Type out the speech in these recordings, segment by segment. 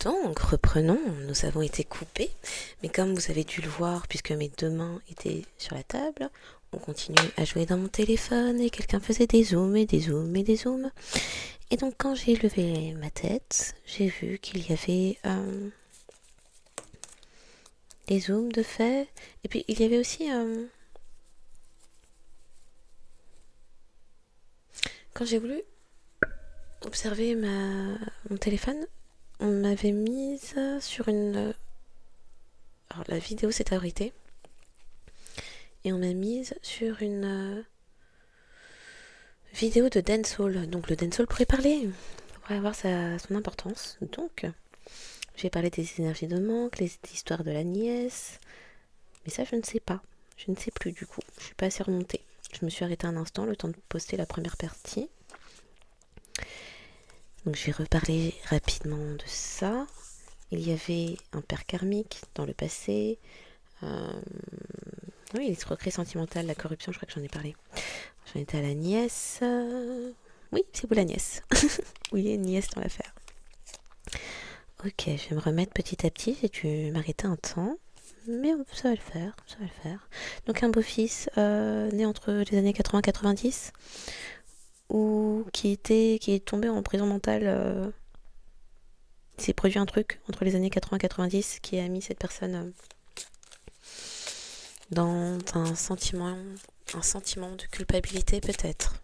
Donc, reprenons, nous avons été coupés, mais comme vous avez dû le voir, puisque mes deux mains étaient sur la table, on continuait à jouer dans mon téléphone et quelqu'un faisait des zooms et des zooms et des zooms. Et donc, quand j'ai levé ma tête, j'ai vu qu'il y avait des zooms de fait, et puis il y avait aussi, quand j'ai voulu observer mon téléphone, on m'avait mise sur une... Alors, la vidéo s'est arrêtée. Et on m'a mise sur une vidéo de dancehall. Donc le dancehall pourrait parler, pourrait avoir son importance. Donc j'ai parlé des énergies de manque, les histoires de la nièce. Mais ça je ne sais pas. Je ne sais plus du coup. Je suis pas assez remontée. Je me suis arrêtée un instant, le temps de poster la première partie. Donc j'ai reparlé rapidement de ça. Il y avait un père karmique dans le passé. Oui, l'escroquerie sentimentale, la corruption, je crois que j'en ai parlé. J'en étais à la nièce. Oui, c'est vous la nièce. Oui, il y a une nièce dans l'affaire. Ok, je vais me remettre petit à petit. J'ai dû m'arrêter un temps. Mais ça va le faire, ça va le faire. Donc un beau-fils né entre les années 80-90 ou qui est tombé en prison mentale. Il s'est produit un truc entre les années 80-90 qui a mis cette personne dans un sentiment de culpabilité peut-être.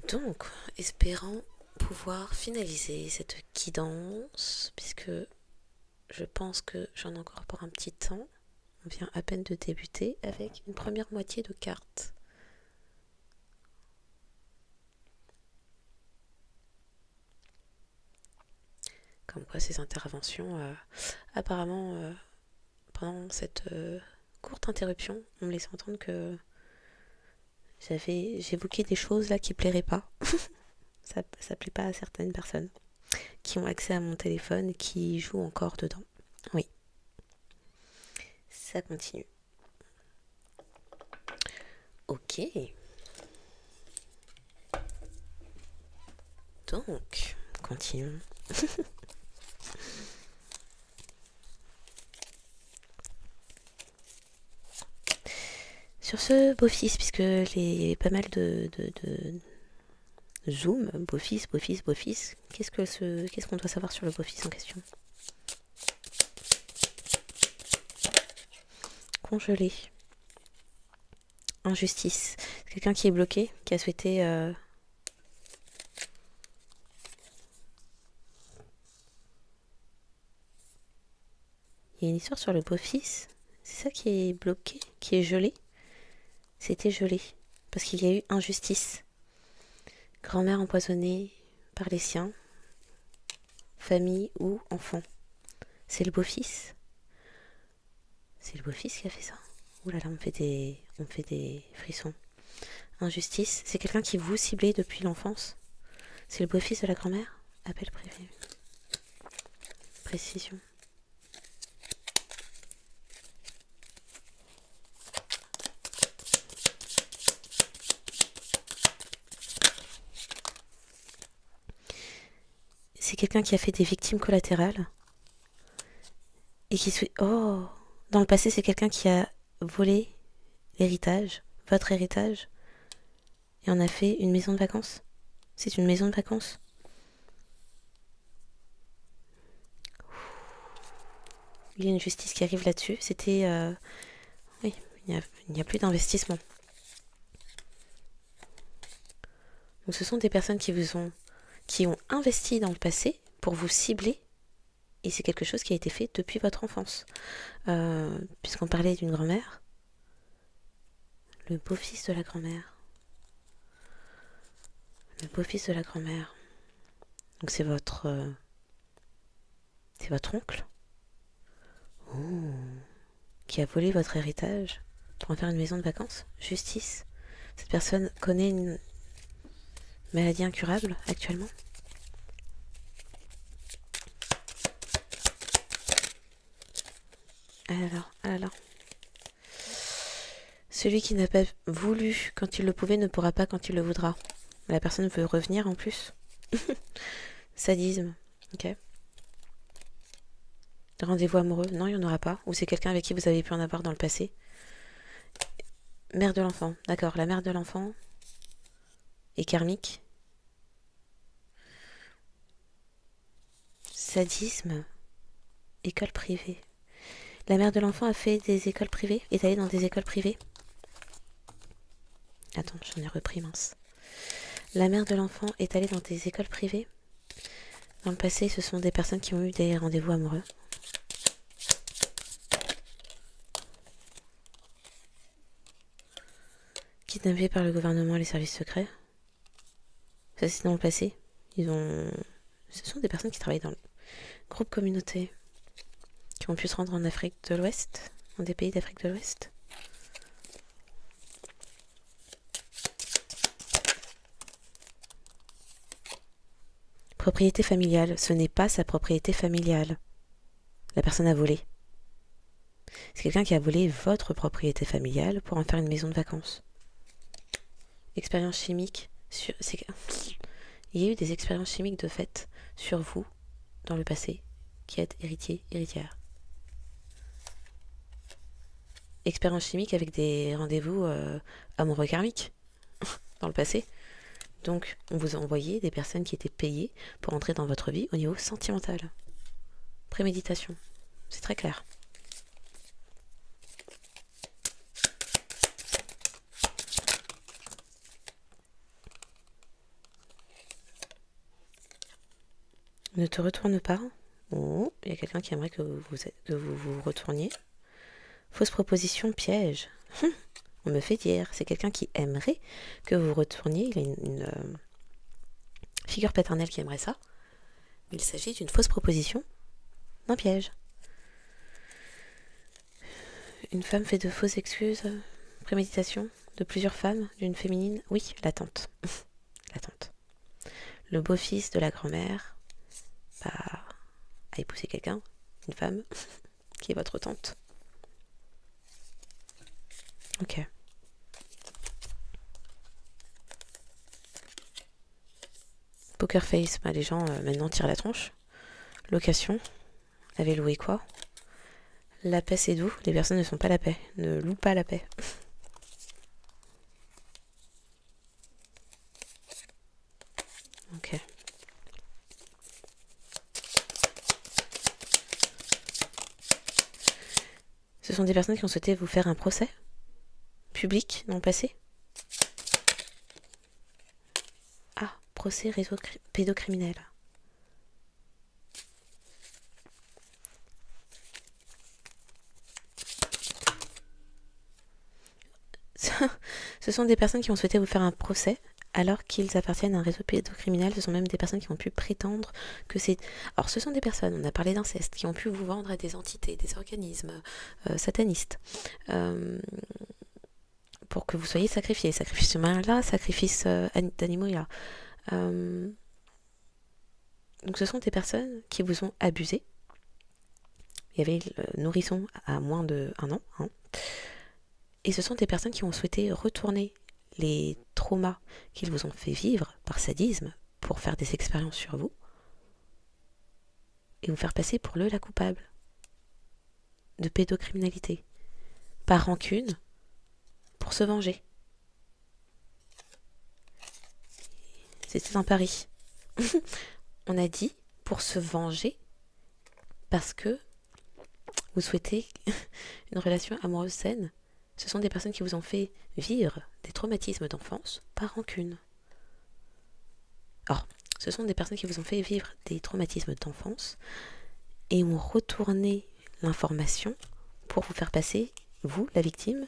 Donc, espérant pouvoir finaliser cette guidance, puisque je pense que j'en ai encore pour un petit temps. On vient à peine de débuter avec une première moitié de carte. Comme quoi ces interventions, apparemment, pendant cette courte interruption, on me laissait entendre que j'évoquais des choses là qui plairaient pas. Ça plaît pas à certaines personnes qui ont accès à mon téléphone et qui jouent encore dedans. Oui, ça continue. Ok. Donc, continuons. Sur ce beau-fils, puisque les pas mal de zoom, beau-fils, beau-fils, beau-fils, qu'est-ce qu'on doit savoir sur le beau-fils en question? Congelé. Injustice. C'est quelqu'un qui est bloqué, qui a souhaité... Il y a une histoire sur le beau-fils. C'est ça qui est bloqué, qui est gelé. C'était gelé. Parce qu'il y a eu injustice. Grand-mère empoisonnée par les siens. Famille ou enfant. C'est le beau-fils. C'est le beau-fils qui a fait ça. Ouh là là, on fait des frissons. Injustice, c'est quelqu'un qui vous ciblait depuis l'enfance. C'est le beau-fils de la grand-mère. Appel prévu. Précision. C'est quelqu'un qui a fait des victimes collatérales. Et qui... Oh, dans le passé, c'est quelqu'un qui a volé l'héritage, votre héritage, et en a fait une maison de vacances. C'est une maison de vacances. Il y a une justice qui arrive là-dessus. C'était... Oui, il n'y a plus d'investissement. Donc ce sont des personnes qui ont investi dans le passé pour vous cibler. Et c'est quelque chose qui a été fait depuis votre enfance. Puisqu'on parlait d'une grand-mère. Le beau-fils de la grand-mère. Le beau-fils de la grand-mère. Donc c'est votre oncle. Oh. Qui a volé votre héritage pour en faire une maison de vacances. Justice. Cette personne connaît une maladie incurable actuellement. Ah là là. Celui qui n'a pas voulu quand il le pouvait ne pourra pas quand il le voudra. La personne veut revenir en plus. Sadisme. Ok. Rendez-vous amoureux, non, il n'y en aura pas. Ou c'est quelqu'un avec qui vous avez pu en avoir dans le passé. Mère de l'enfant, d'accord. La mère de l'enfant est karmique. Sadisme, école privée. La mère de l'enfant a fait des écoles privées, est allée dans des écoles privées. Attends, j'en ai repris, mince. La mère de l'enfant est allée dans des écoles privées. Dans le passé, ce sont des personnes qui ont eu des rendez-vous amoureux. Kidnappés par le gouvernement et les services secrets. Ça, c'est dans le passé. Ce sont des personnes qui travaillent dans le groupe communauté, qui ont pu se rendre en Afrique de l'Ouest, dans des pays d'Afrique de l'Ouest. Propriété familiale, ce n'est pas sa propriété familiale. La personne a volé. C'est quelqu'un qui a volé votre propriété familiale pour en faire une maison de vacances. Expérience chimique sur... Il y a eu des expériences chimiques de fait sur vous dans le passé qui êtes héritier, héritière. Expérience chimique avec des rendez-vous amoureux karmiques dans le passé. Donc, on vous a envoyé des personnes qui étaient payées pour entrer dans votre vie au niveau sentimental. Préméditation. C'est très clair. Ne te retourne pas. Oh, il y a quelqu'un qui aimerait que vous retourniez. Fausse proposition, piège. On me fait dire. C'est quelqu'un qui aimerait que vous retourniez. Il a une figure paternelle qui aimerait ça. Mais il s'agit d'une fausse proposition, d'un piège. Une femme fait de fausses excuses. Préméditation de plusieurs femmes, d'une féminine. Oui, la tante. La tante. Le beau-fils de la grand-mère a épousé quelqu'un, une femme, qui est votre tante. Ok. Poker face, les gens maintenant tirent la tronche. Location, avez loué quoi? La paix c'est doux, les personnes ne sont pas la paix, ne louent pas la paix. Ok. Ce sont des personnes qui ont souhaité vous faire un procès public dans le passé. Ah, procès réseau pédocriminel. Ce sont des personnes qui ont souhaité vous faire un procès alors qu'ils appartiennent à un réseau pédocriminel. Ce sont même des personnes qui ont pu prétendre que c'est... Alors ce sont des personnes, on a parlé d'inceste, qui ont pu vous vendre à des entités, des organismes satanistes pour que vous soyez sacrifiés. Sacrifice humain-là, sacrifice d'animaux-là. Donc ce sont des personnes qui vous ont abusé. Il y avait le nourrisson à moins de 1 an. Hein. Et ce sont des personnes qui ont souhaité retourner les traumas qu'ils vous ont fait vivre par sadisme pour faire des expériences sur vous et vous faire passer pour la coupable de pédocriminalité. Par rancune, pour se venger. C'était un pari. On a dit pour se venger parce que vous souhaitez une relation amoureuse saine. Ce sont des personnes qui vous ont fait vivre des traumatismes d'enfance par rancune. Or, ce sont des personnes qui vous ont fait vivre des traumatismes d'enfance et ont retourné l'information pour vous faire passer, vous, la victime,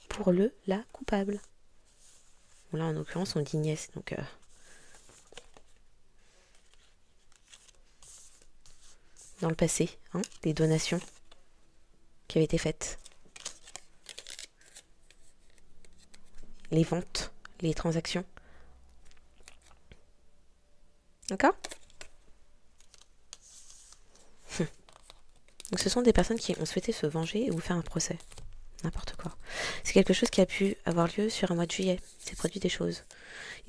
pour la coupable. Bon, là, en l'occurrence, on dit nièce, donc... Dans le passé, hein, des donations qui avaient été faites. Les ventes, les transactions. D'accord? Donc ce sont des personnes qui ont souhaité se venger et vous faire un procès. N'importe quoi. C'est quelque chose qui a pu avoir lieu sur un mois de juillet. C'est produit des choses.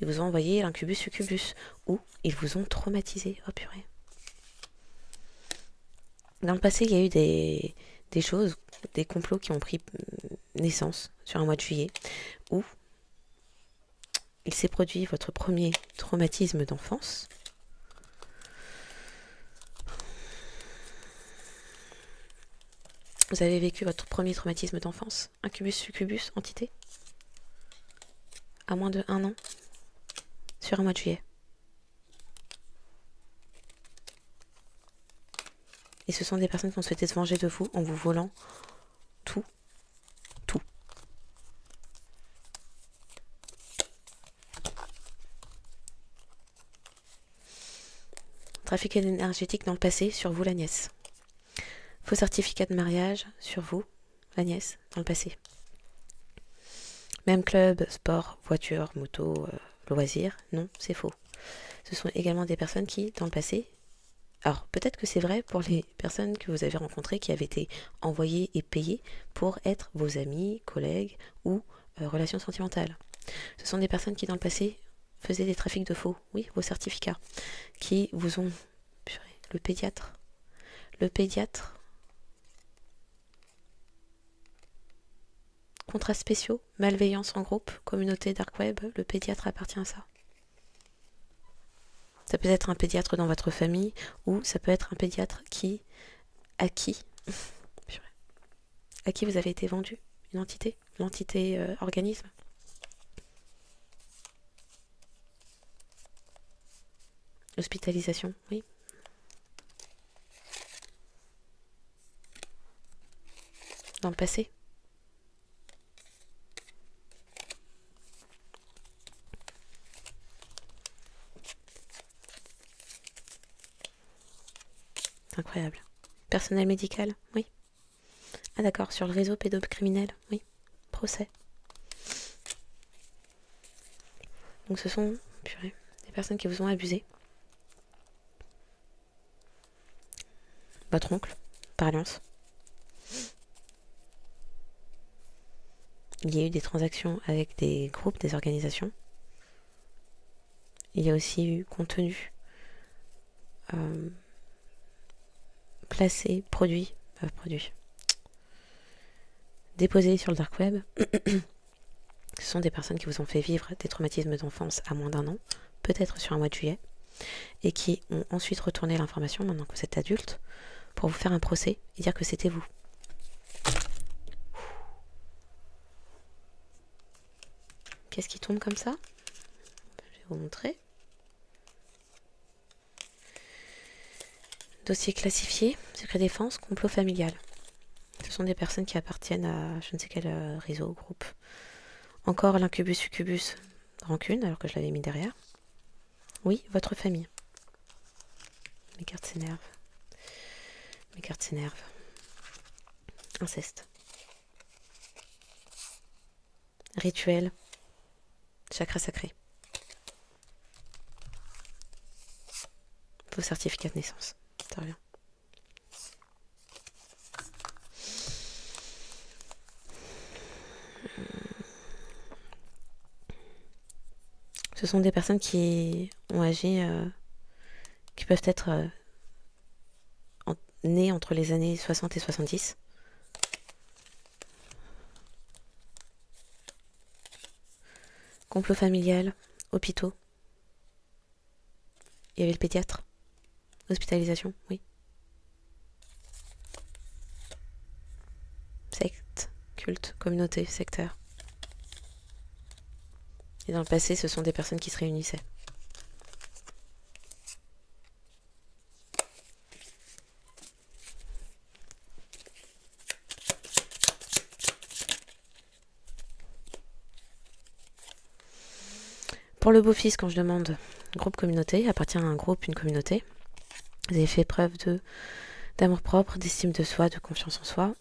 Ils vous ont envoyé l'incubus succubus. Ou ils vous ont traumatisé. Oh purée. Dans le passé, il y a eu des choses, des complots qui ont pris naissance sur un mois de juillet, où il s'est produit votre premier traumatisme d'enfance. Vous avez vécu votre premier traumatisme d'enfance, incubus, succubus, entité, à moins de 1 an, sur un mois de juillet. Et ce sont des personnes qui ont souhaité se venger de vous en vous volant tout. Trafic énergétique dans le passé, sur vous la nièce. Faux certificat de mariage, sur vous la nièce, dans le passé. Même club, sport, voiture, moto, loisirs, non, c'est faux. Ce sont également des personnes qui, dans le passé, alors peut-être que c'est vrai pour les personnes que vous avez rencontrées qui avaient été envoyées et payées pour être vos amis, collègues ou relations sentimentales. Ce sont des personnes qui dans le passé faisaient des trafics de faux, oui, vos certificats, qui vous ont... Purée, le pédiatre. Le pédiatre. Contrats spéciaux, malveillance en groupe, communauté dark web, le pédiatre appartient à ça. Ça peut être un pédiatre dans votre famille ou ça peut être un pédiatre à qui vous avez été vendu, une entité, l'entité organisme. Hospitalisation, oui. Dans le passé. Incroyable. Personnel médical, oui. Ah d'accord, sur le réseau pédocriminel, oui. Procès. Donc ce sont des personnes qui vous ont abusé. Votre oncle, par alliance. Il y a eu des transactions avec des groupes, des organisations. Il y a aussi eu contenu placé, produit, déposé sur le dark web. Ce sont des personnes qui vous ont fait vivre des traumatismes d'enfance à moins d'1 an, peut-être sur un mois de juillet, et qui ont ensuite retourné l'information, maintenant que vous êtes adulte, pour vous faire un procès et dire que c'était vous. Qu'est-ce qui tombe comme ça? Je vais vous montrer. Dossier classifié, secret défense, complot familial. Ce sont des personnes qui appartiennent à je ne sais quel réseau, groupe. Encore l'incubus succubus, rancune, alors que je l'avais mis derrière. Oui, votre famille. Mes cartes s'énervent. Mes cartes s'énervent. Inceste. Rituel. Chakra sacré. Vos certificats de naissance. Ça revient. Ce sont des personnes qui ont agi, qui peuvent être nées entre les années 60 et 70. Complot familial, hôpitaux. Il y avait le pédiatre. Hospitalisation, oui. Secte, culte, communauté, secteur. Et dans le passé, ce sont des personnes qui se réunissaient. Pour le beau-fils, quand je demande groupe communauté, appartient à un groupe, une communauté. Vous avez fait preuve d'amour-propre, d'estime de soi, de confiance en soi.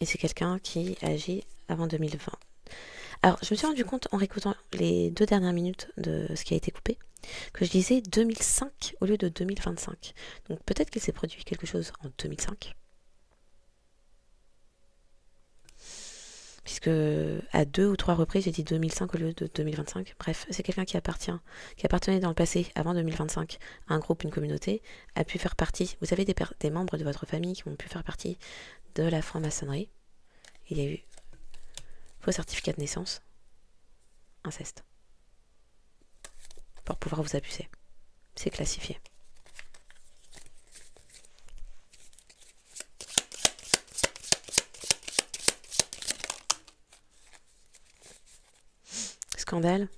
Et c'est quelqu'un qui agit avant 2020. Alors, je me suis rendu compte en réécoutant les 2 dernières minutes de ce qui a été coupé, que je disais 2005 au lieu de 2025. Donc peut-être qu'il s'est produit quelque chose en 2005. puisque à 2 ou 3 reprises, j'ai dit 2005 au lieu de 2025. Bref, c'est quelqu'un qui appartenait dans le passé, avant 2025, à un groupe, une communauté, a pu faire partie. Vous avez des membres de votre famille qui ont pu faire partie de la franc-maçonnerie. Il y a eu vos certificats de naissance, inceste, pour pouvoir vous abuser. C'est classifié. Scandale.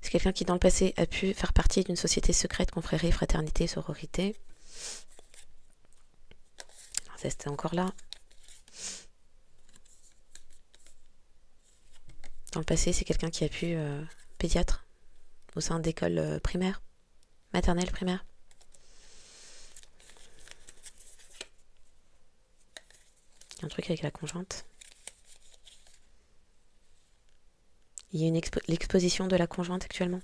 C'est quelqu'un qui dans le passé a pu faire partie d'une société secrète, confrérie, fraternité, sororité. C'était encore là. Dans le passé, c'est quelqu'un qui a pu pédiatre au sein d'écoles primaires, maternelles, primaires. Il y a un truc avec la conjointe. Il y a l'exposition de la conjointe actuellement,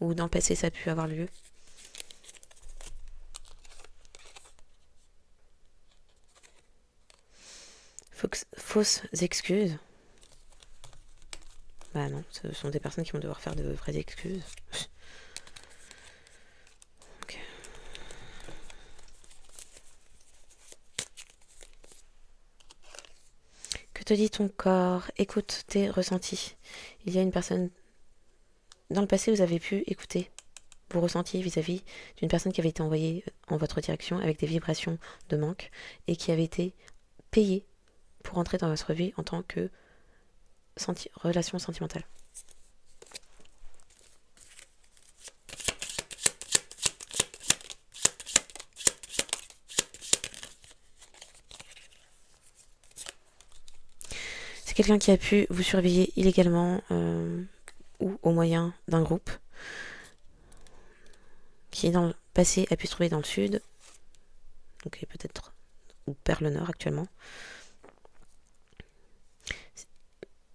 ou dans le passé ça a pu avoir lieu. Fausses excuses. Bah non, ce sont des personnes qui vont devoir faire de vraies excuses. Okay. Que te dit ton corps? Écoute tes ressentis. Il y a une personne... Dans le passé, vous avez pu écouter vos ressentis vis-à-vis d'une personne qui avait été envoyée en votre direction avec des vibrations de manque et qui avait été payée pour entrer dans votre vie en tant que relation sentimentale. C'est quelqu'un qui a pu vous surveiller illégalement ou au moyen d'un groupe qui dans le passé a pu se trouver dans le sud, donc peut-être ou vers le nord actuellement.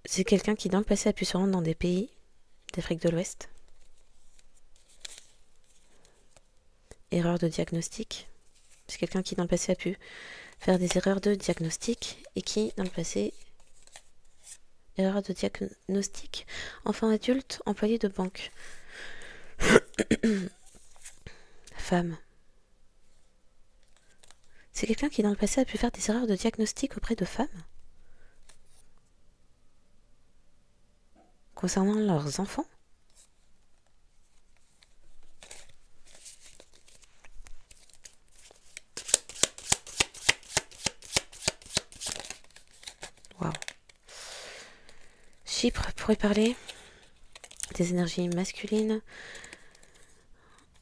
C'est quelqu'un qui dans le passé a pu se rendre dans des pays d'Afrique de l'Ouest. Erreur de diagnostic. C'est quelqu'un qui dans le passé a pu faire des erreurs de diagnostic et qui dans le passé... Erreur de diagnostic. Enfant adulte, employé de banque. Femme. C'est quelqu'un qui dans le passé a pu faire des erreurs de diagnostic auprès de femmes concernant leurs enfants. Waouh. Chypre pourrait parler des énergies masculines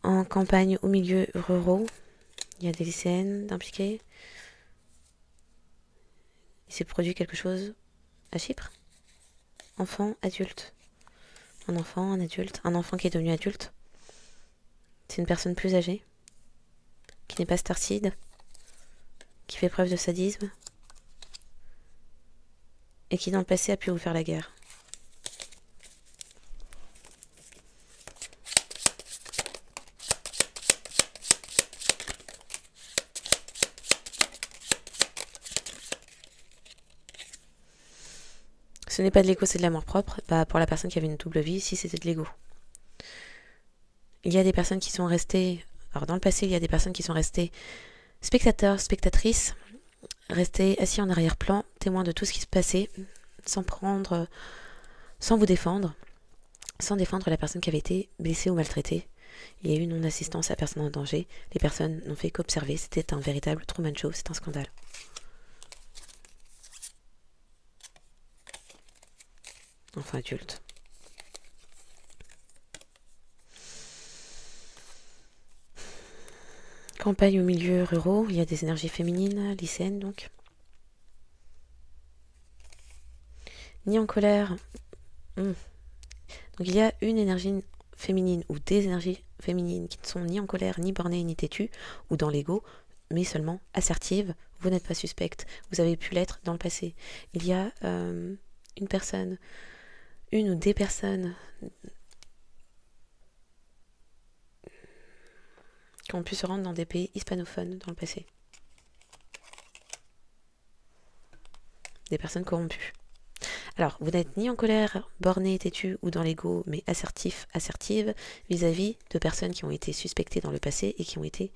en campagne ou milieux ruraux. Il y a des lycéennes impliquées. Il s'est produit quelque chose à Chypre. Enfant, adulte. Un enfant, un adulte. Un enfant qui est devenu adulte. C'est une personne plus âgée, qui n'est pas starcide, qui fait preuve de sadisme, et qui dans le passé a pu vous faire la guerre. Ce n'est pas de l'ego, c'est de l'amour propre. Bah, pour la personne qui avait une double vie, si c'était de l'ego. Il y a des personnes qui sont restées... Alors dans le passé, il y a des personnes qui sont restées spectateurs, spectatrices, restées assis en arrière-plan, témoins de tout ce qui se passait, sans vous défendre, sans défendre la personne qui avait été blessée ou maltraitée. Il y a eu non-assistance à personne en danger. Les personnes n'ont fait qu'observer. C'était un véritable Truman Show, c'est un scandale. Enfant adulte. Campagne ou milieux ruraux, il y a des énergies féminines, lycéennes donc. Ni en colère. Donc il y a une énergie féminine ou des énergies féminines qui ne sont ni en colère, ni bornées, ni têtues, ou dans l'ego, mais seulement assertives. Vous n'êtes pas suspecte, vous avez pu l'être dans le passé. Il y a une personne, une ou des personnes qui ont pu se rendre dans des pays hispanophones dans le passé. des personnes corrompues. Alors, vous n'êtes ni en colère, borné, têtu ou dans l'ego, mais assertif, assertive vis-à-vis de personnes qui ont été suspectées dans le passé et qui ont été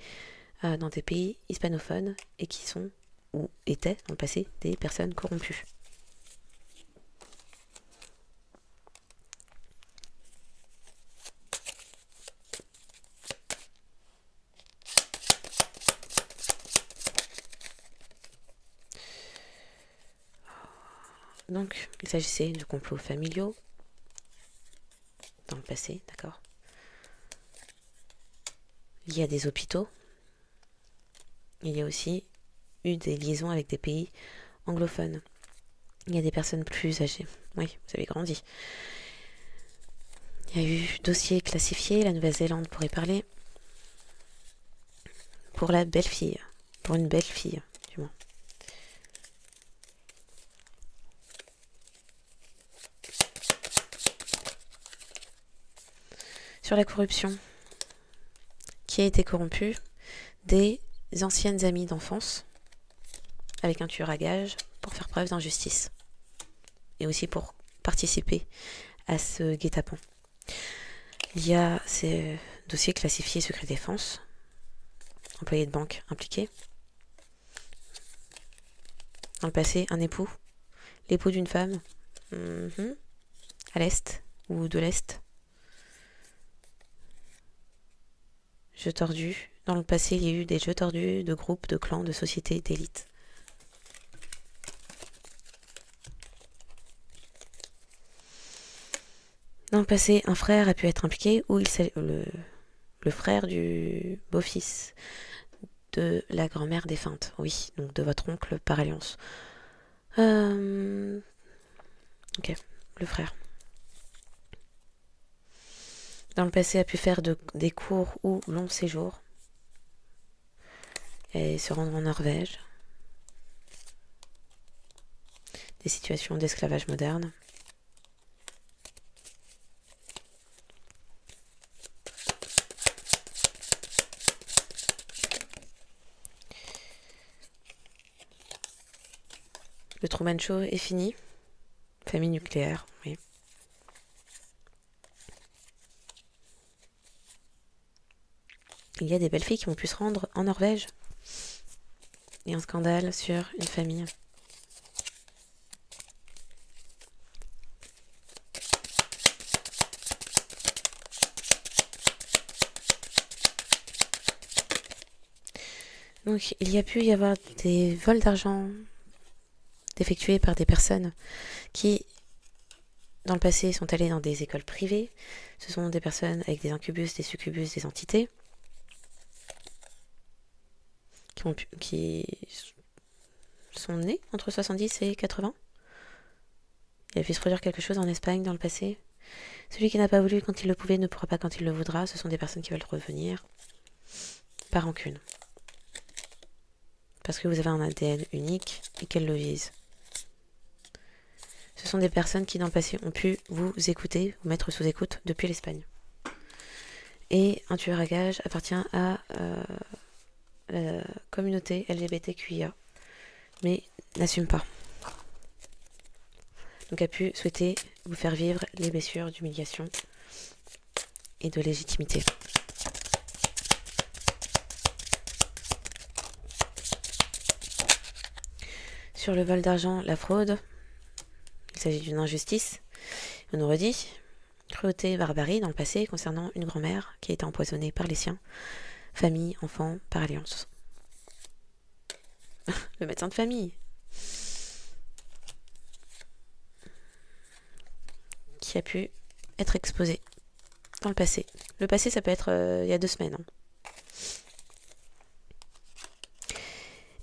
dans des pays hispanophones et qui sont ou étaient dans le passé des personnes corrompues. Donc, il s'agissait de complots familiaux dans le passé, d'accord. Il y a des hôpitaux. Il y a aussi eu des liaisons avec des pays anglophones. Il y a des personnes plus âgées. Oui, vous avez grandi. Il y a eu dossier classifié, la Nouvelle-Zélande pourrait parler. Pour la belle-fille. Pour une belle-fille, du moins. Sur la corruption, qui a été corrompu, des anciennes amies d'enfance, avec un tueur à gages, pour faire preuve d'injustice. Et aussi pour participer à ce guet-apens. Il y a ces dossiers classifiés secret défense, employés de banque impliqués. Dans le passé, un époux, l'époux d'une femme, à l'Est ou de l'Est. Jeux tordus. Dans le passé, il y a eu des jeux tordus de groupes, de clans, de sociétés, d'élites. Dans le passé, un frère a pu être impliqué ou le frère du beau-fils de la grand-mère défunte. Oui, donc de votre oncle par alliance. Ok, le frère. Dans le passé, a pu faire des courts ou longs séjours et se rendre en Norvège. Des situations d'esclavage moderne. Le Truman Show est fini. Famille nucléaire, oui. Il y a des belles filles qui ont pu se rendre en Norvège. Et un scandale sur une famille. Donc, il y a pu y avoir des vols d'argent effectués par des personnes qui, dans le passé, sont allées dans des écoles privées. Ce sont des personnes avec des incubus, des succubus, des entités qui sont nées entre 70 et 80. Il a pu se produire quelque chose en Espagne dans le passé. Celui qui n'a pas voulu quand il le pouvait ne pourra pas quand il le voudra. Ce sont des personnes qui veulent revenir par rancune. Parce que vous avez un ADN unique et qu'elles le visent. Ce sont des personnes qui dans le passé ont pu vous écouter, vous mettre sous écoute depuis l'Espagne. Et un tueur à gages appartient à la communauté LGBTQIA, mais n'assume pas. Donc a pu souhaiter vous faire vivre les blessures d'humiliation et de légitimité. Sur le vol d'argent, la fraude, il s'agit d'une injustice. On nous redit cruauté et barbarie dans le passé concernant une grand-mère qui a été empoisonnée par les siens, famille, enfants, par alliance. Le médecin de famille. Qui a pu être exposé dans le passé. Le passé, ça peut être il y a 2 semaines.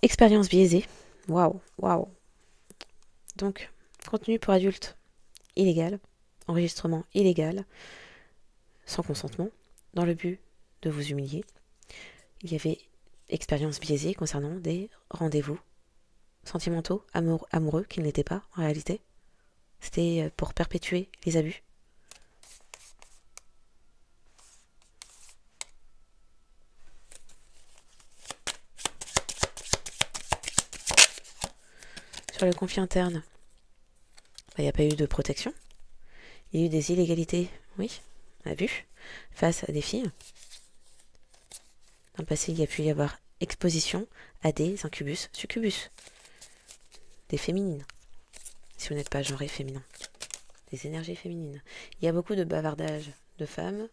Expérience biaisée. Waouh, waouh. Donc, contenu pour adultes illégal, enregistrement illégal, sans consentement, dans le but de vous humilier. Il y avait expérience biaisée concernant des rendez-vous sentimentaux, amoureux, qui ne l'étaient pas en réalité. C'était pour perpétuer les abus. Sur le conflit interne, il n'y a pas eu de protection. Il y a eu des illégalités, oui, on a vu, face à des filles. Dans le passé, il y a pu y avoir exposition à des incubus, succubus, des féminines, si vous n'êtes pas genré féminin, des énergies féminines. Il y a beaucoup de bavardage de femmes.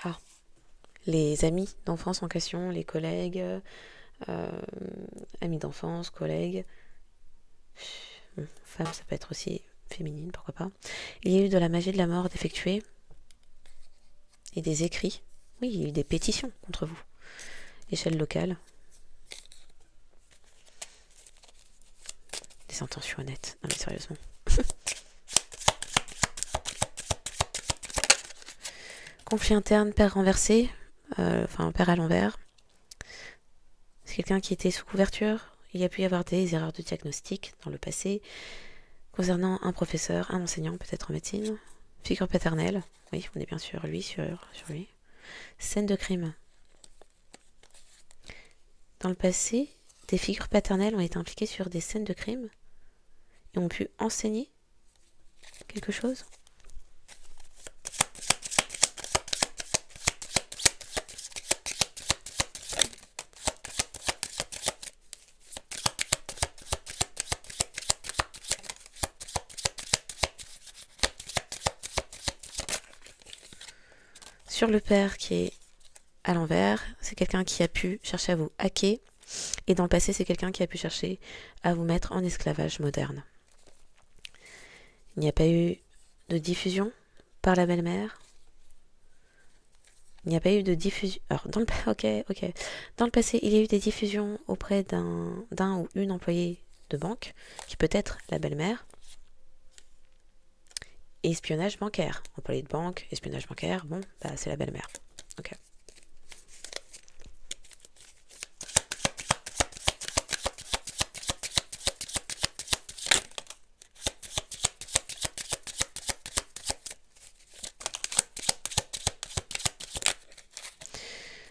Ah, les amis d'enfance en question, les collègues, amis d'enfance, collègues. Bon, femmes, ça peut être aussi féminine, pourquoi pas. Il y a eu de la magie de la mort d'effectuer et des écrits. Oui, il y a eu des pétitions contre vous. Échelle locale. Des intentions honnêtes. Non mais sérieusement. Conflit interne, père renversé. Enfin, père à l'envers. C'est quelqu'un qui était sous couverture. Il y a pu y avoir des erreurs de diagnostic dans le passé. Concernant un professeur, un enseignant, peut-être en médecine. Figure paternelle. Oui, on est bien sûr lui, sur lui. Scène de crime. Dans le passé, des figures paternelles ont été impliquées sur des scènes de crime et ont pu enseigner quelque chose. Sur le père qui est à l'envers, c'est quelqu'un qui a pu chercher à vous hacker. Et dans le passé, c'est quelqu'un qui a pu chercher à vous mettre en esclavage moderne. Il n'y a pas eu de diffusion par la belle-mère. Il n'y a pas eu de diffusion... Alors, dans le passé, il y a eu des diffusions auprès d'un ou une employée de banque, qui peut être la belle-mère. Et espionnage bancaire. Employé de banque, espionnage bancaire, bon, bah c'est la belle-mère. Ok.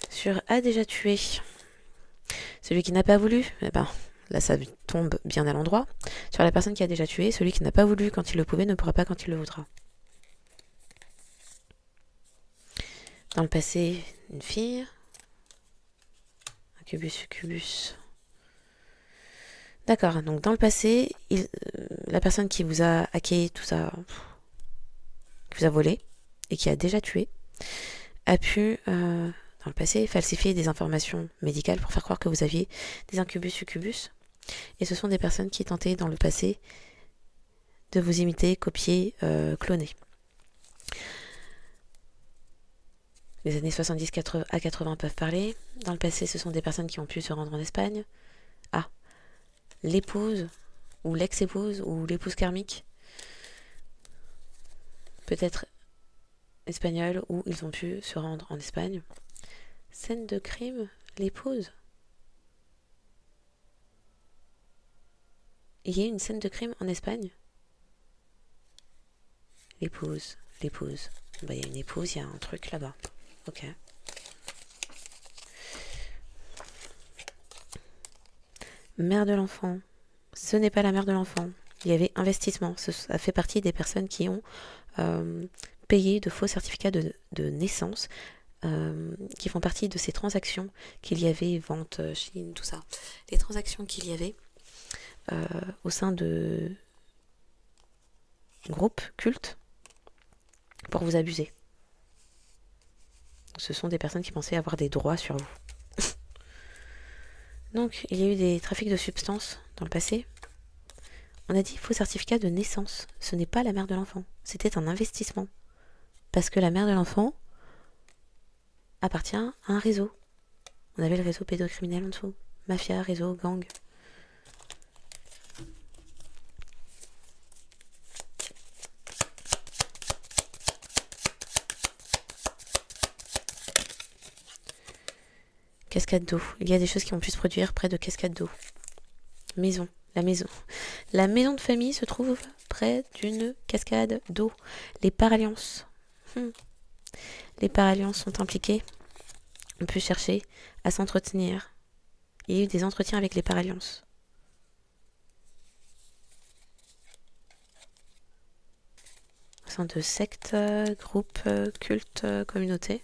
Sur a déjà tué. Celui qui n'a pas voulu, eh ben, là ça tombe bien à l'endroit. Sur la personne qui a déjà tué, celui qui n'a pas voulu quand il le pouvait ne pourra pas quand il le voudra. Dans le passé, une fille. Incubus, succubus. D'accord, donc dans le passé, la personne qui vous a hacké, tout ça, qui vous a volé, et qui a déjà tué, a pu, dans le passé, falsifier des informations médicales pour faire croire que vous aviez des incubus, succubus. Et ce sont des personnes qui tentaient dans le passé de vous imiter, copier, cloner. Les années 70 à 80 peuvent parler. Dans le passé, ce sont des personnes qui ont pu se rendre en Espagne. Ah, l'épouse, ou l'ex-épouse, ou l'épouse karmique, peut-être espagnole, où ils ont pu se rendre en Espagne. Scène de crime, l'épouse. Il y a une scène de crime en Espagne. L'épouse. Bah, il y a une épouse, il y a un truc là-bas. Ok. Mère de l'enfant. Ce n'est pas la mère de l'enfant. Il y avait investissement. Ça fait partie des personnes qui ont payé de faux certificats de naissance, qui font partie de ces transactions qu'il y avait, vente, Chine, tout ça. Les transactions qu'il y avait au sein de groupes cultes pour vous abuser. Ce sont des personnes qui pensaient avoir des droits sur vous. Donc, il y a eu des trafics de substances dans le passé. On a dit faux certificat de naissance. Ce n'est pas la mère de l'enfant. C'était un investissement. Parce que la mère de l'enfant appartient à un réseau. On avait le réseau pédocriminel en dessous. Mafia, réseau, gang. Cascade d'eau. Il y a des choses qui ont pu se produire près de cascades d'eau. Maison. La maison. La maison de famille se trouve près d'une cascade d'eau. Les paralliances. Les paralliances sont impliquées ont pu chercher à s'entretenir. Il y a eu des entretiens avec les Paralliances. Au sein de sectes, groupes, cultes, communautés.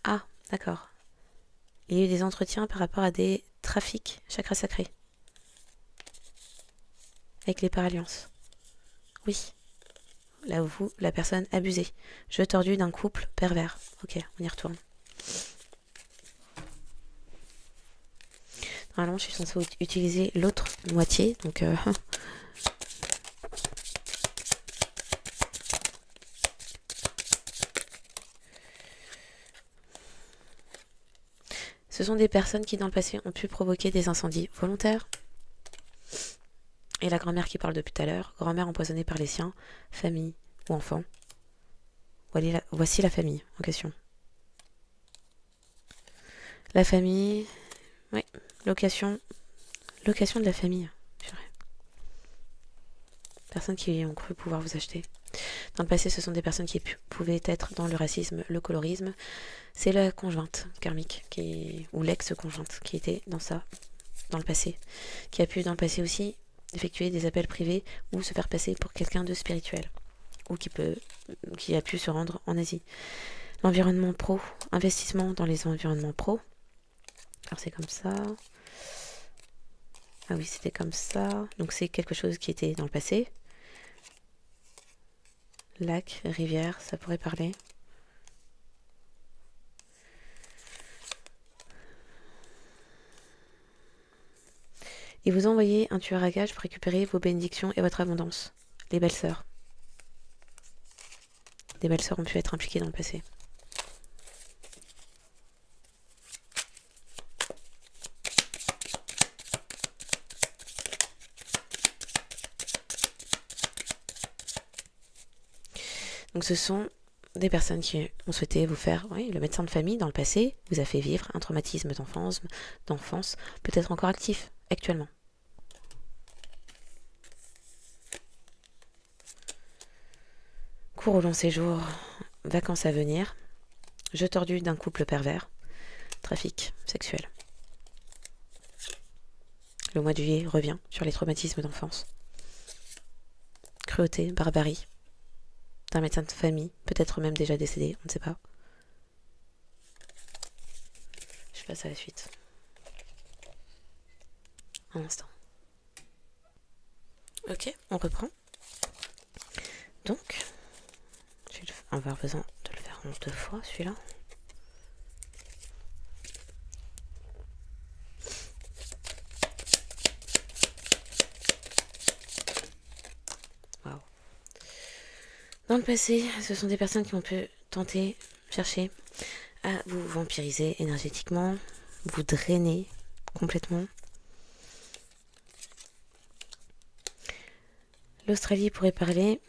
Ah, d'accord. Il y a eu des entretiens par rapport à des trafics chakras sacrés. Avec les Paralliances. Oui. Là où vous, la personne abusée. Jeu tordu d'un couple pervers. Ok, on y retourne. Normalement, je suis censée utiliser l'autre moitié, donc... Ce sont des personnes qui, dans le passé, ont pu provoquer des incendies volontaires. Et la grand-mère qui parle depuis tout à l'heure, grand-mère empoisonnée par les siens, famille ou enfant. Voici la famille en question. La famille... Oui, location de la famille. Personnes qui ont cru pouvoir vous acheter. Dans le passé, ce sont des personnes qui pouvaient être dans le racisme, le colorisme. C'est la conjointe karmique, ou l'ex-conjointe, qui était dans ça, dans le passé. Qui a pu, dans le passé aussi, effectuer des appels privés ou se faire passer pour quelqu'un de spirituel. Ou qui a pu se rendre en Asie. L'environnement pro, investissement dans les environnements pro. Alors c'est comme ça. Ah oui, c'était comme ça. Donc c'est quelque chose qui était dans le passé. Lac, rivière, ça pourrait parler. Et vous envoyez un tueur à gages pour récupérer vos bénédictions et votre abondance. Les belles sœurs. Des belles sœurs ont pu être impliquées dans le passé. Donc ce sont des personnes qui ont souhaité vous faire, oui, le médecin de famille dans le passé vous a fait vivre un traumatisme d'enfance, peut-être encore actif actuellement. Cours au long séjour, vacances à venir, jeu tordu d'un couple pervers, trafic sexuel. Le mois de juillet revient sur les traumatismes d'enfance. Cruauté, barbarie, d'un médecin de famille, peut-être même déjà décédé, on ne sait pas. Je passe à la suite. Un instant. Ok, on reprend. Donc, on va avoir besoin de le faire en 2 fois, celui-là. Waouh. Dans le passé, ce sont des personnes qui ont pu tenter, chercher à vous vampiriser énergétiquement, vous drainer complètement. L'Australie pourrait parler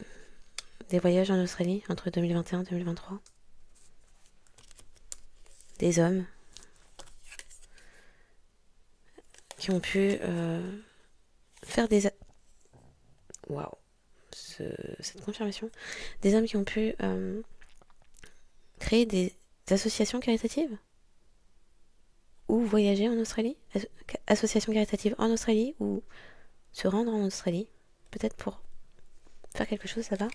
des voyages en Australie entre 2021 et 2023. Des hommes qui ont pu faire des... Waouh, cette confirmation. Des hommes qui ont pu créer des associations caritatives ou voyager en Australie. Associations caritatives en Australie ou se rendre en Australie. Peut-être pour faire quelque chose, ça va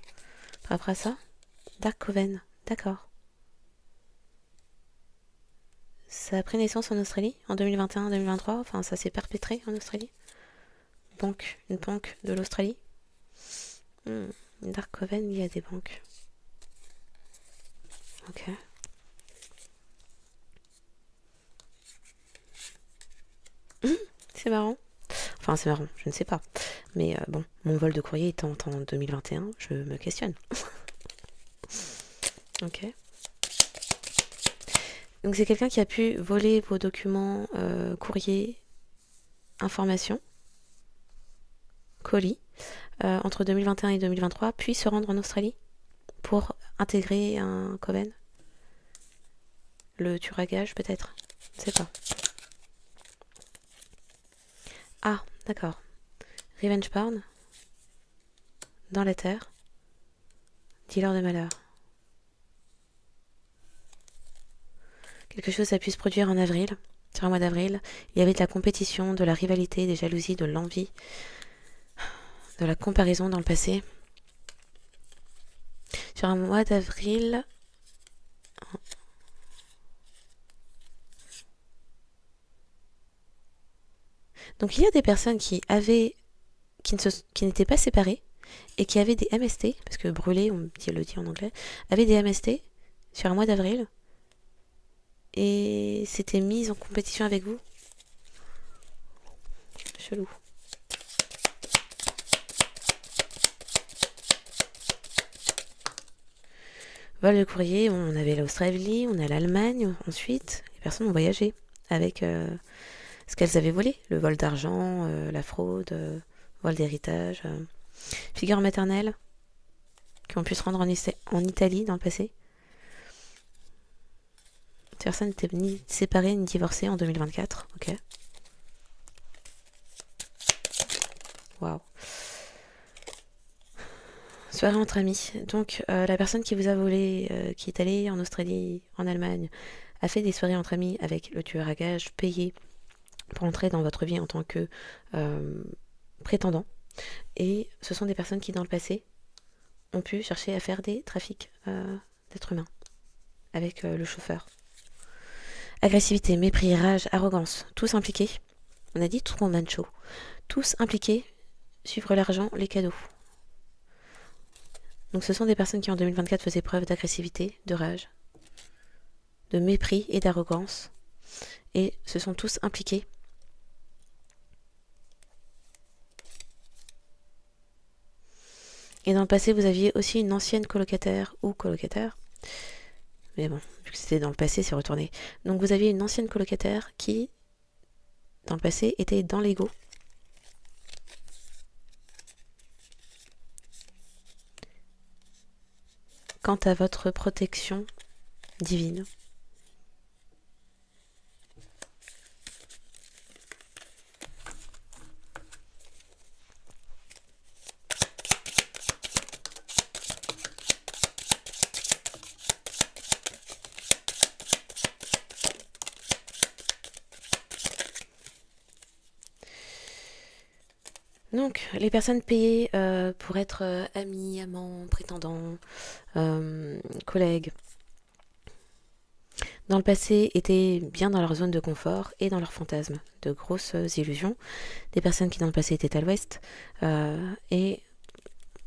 par rapport à ça. Dark Coven, d'accord. Ça a pris naissance en Australie en 2021-2023. Enfin, ça s'est perpétré en Australie. Une banque de l'Australie. Dark Coven, il y a des banques. Ok. C'est marrant. Enfin, c'est marrant, je ne sais pas. Mais bon, mon vol de courrier étant en 2021, je me questionne. Ok. Donc c'est quelqu'un qui a pu voler vos documents, courrier, informations, colis, entre 2021 et 2023, puis se rendre en Australie pour intégrer un coven. Le tueur à gages, peut-être. Je ne sais pas. Ah, d'accord. Revenge porn. Dans la terre. Dealer de malheur. quelque chose a pu se produire en avril. Sur un mois d'avril, il y avait de la compétition, de la rivalité, des jalousies, de l'envie, de la comparaison dans le passé. Sur un mois d'avril, donc il y a des personnes qui n'étaient pas séparées et qui avaient des MST, parce que brûler, on le dit en anglais, avaient des MST sur un mois d'avril et s'étaient mises en compétition avec vous. Chelou. Vol de courrier, on avait l'Australie, on a l'Allemagne, ensuite, les personnes ont voyagé avec ce qu'elles avaient volé, le vol d'argent, la fraude, vol d'héritage, figures maternelles qui ont pu se rendre en Italie dans le passé. Ces personnes n'étaient ni séparées ni divorcées en 2024, ok. Waouh. Soirée entre amis. Donc, la personne qui vous a volé, qui est allée en Australie, en Allemagne, a fait des soirées entre amis avec le tueur à gages payé pour entrer dans votre vie en tant que prétendant. Et ce sont des personnes qui, dans le passé, ont pu chercher à faire des trafics d'êtres humains avec le chauffeur. Agressivité, mépris, rage, arrogance, tous impliqués. On a dit Truman Show. Tous impliqués, suivre l'argent, les cadeaux. Donc ce sont des personnes qui en 2024 faisaient preuve d'agressivité, de rage, de mépris et d'arrogance. Et se sont tous impliqués. Et dans le passé, vous aviez aussi une ancienne colocataire ou colocataire. Mais bon, vu que c'était dans le passé, c'est retourné. Donc vous aviez une ancienne colocataire qui, dans le passé, était dans l'ego. Quant à votre protection divine. Donc, les personnes payées pour être amis, amants, prétendants, collègues, dans le passé, étaient bien dans leur zone de confort et dans leurs fantasmes, de grosses illusions. Des personnes qui dans le passé étaient à l'ouest et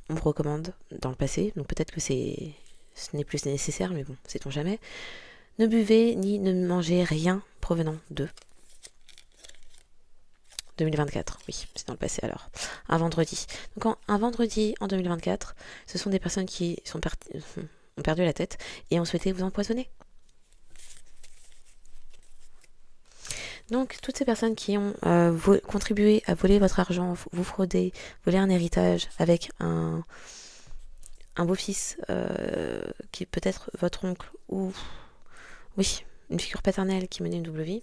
on vous recommande dans le passé, donc peut-être que ce n'est plus nécessaire, mais bon, sait-on jamais. Ne buvez ni ne mangez rien provenant d'eux. 2024, oui, c'est dans le passé alors. Un vendredi. Donc un vendredi en 2024, ce sont des personnes qui ont perdu la tête et ont souhaité vous empoisonner. Donc toutes ces personnes qui ont contribué à voler votre argent, vous frauder, voler un héritage avec un beau-fils qui est peut-être votre oncle ou oui, une figure paternelle qui menait une double vie,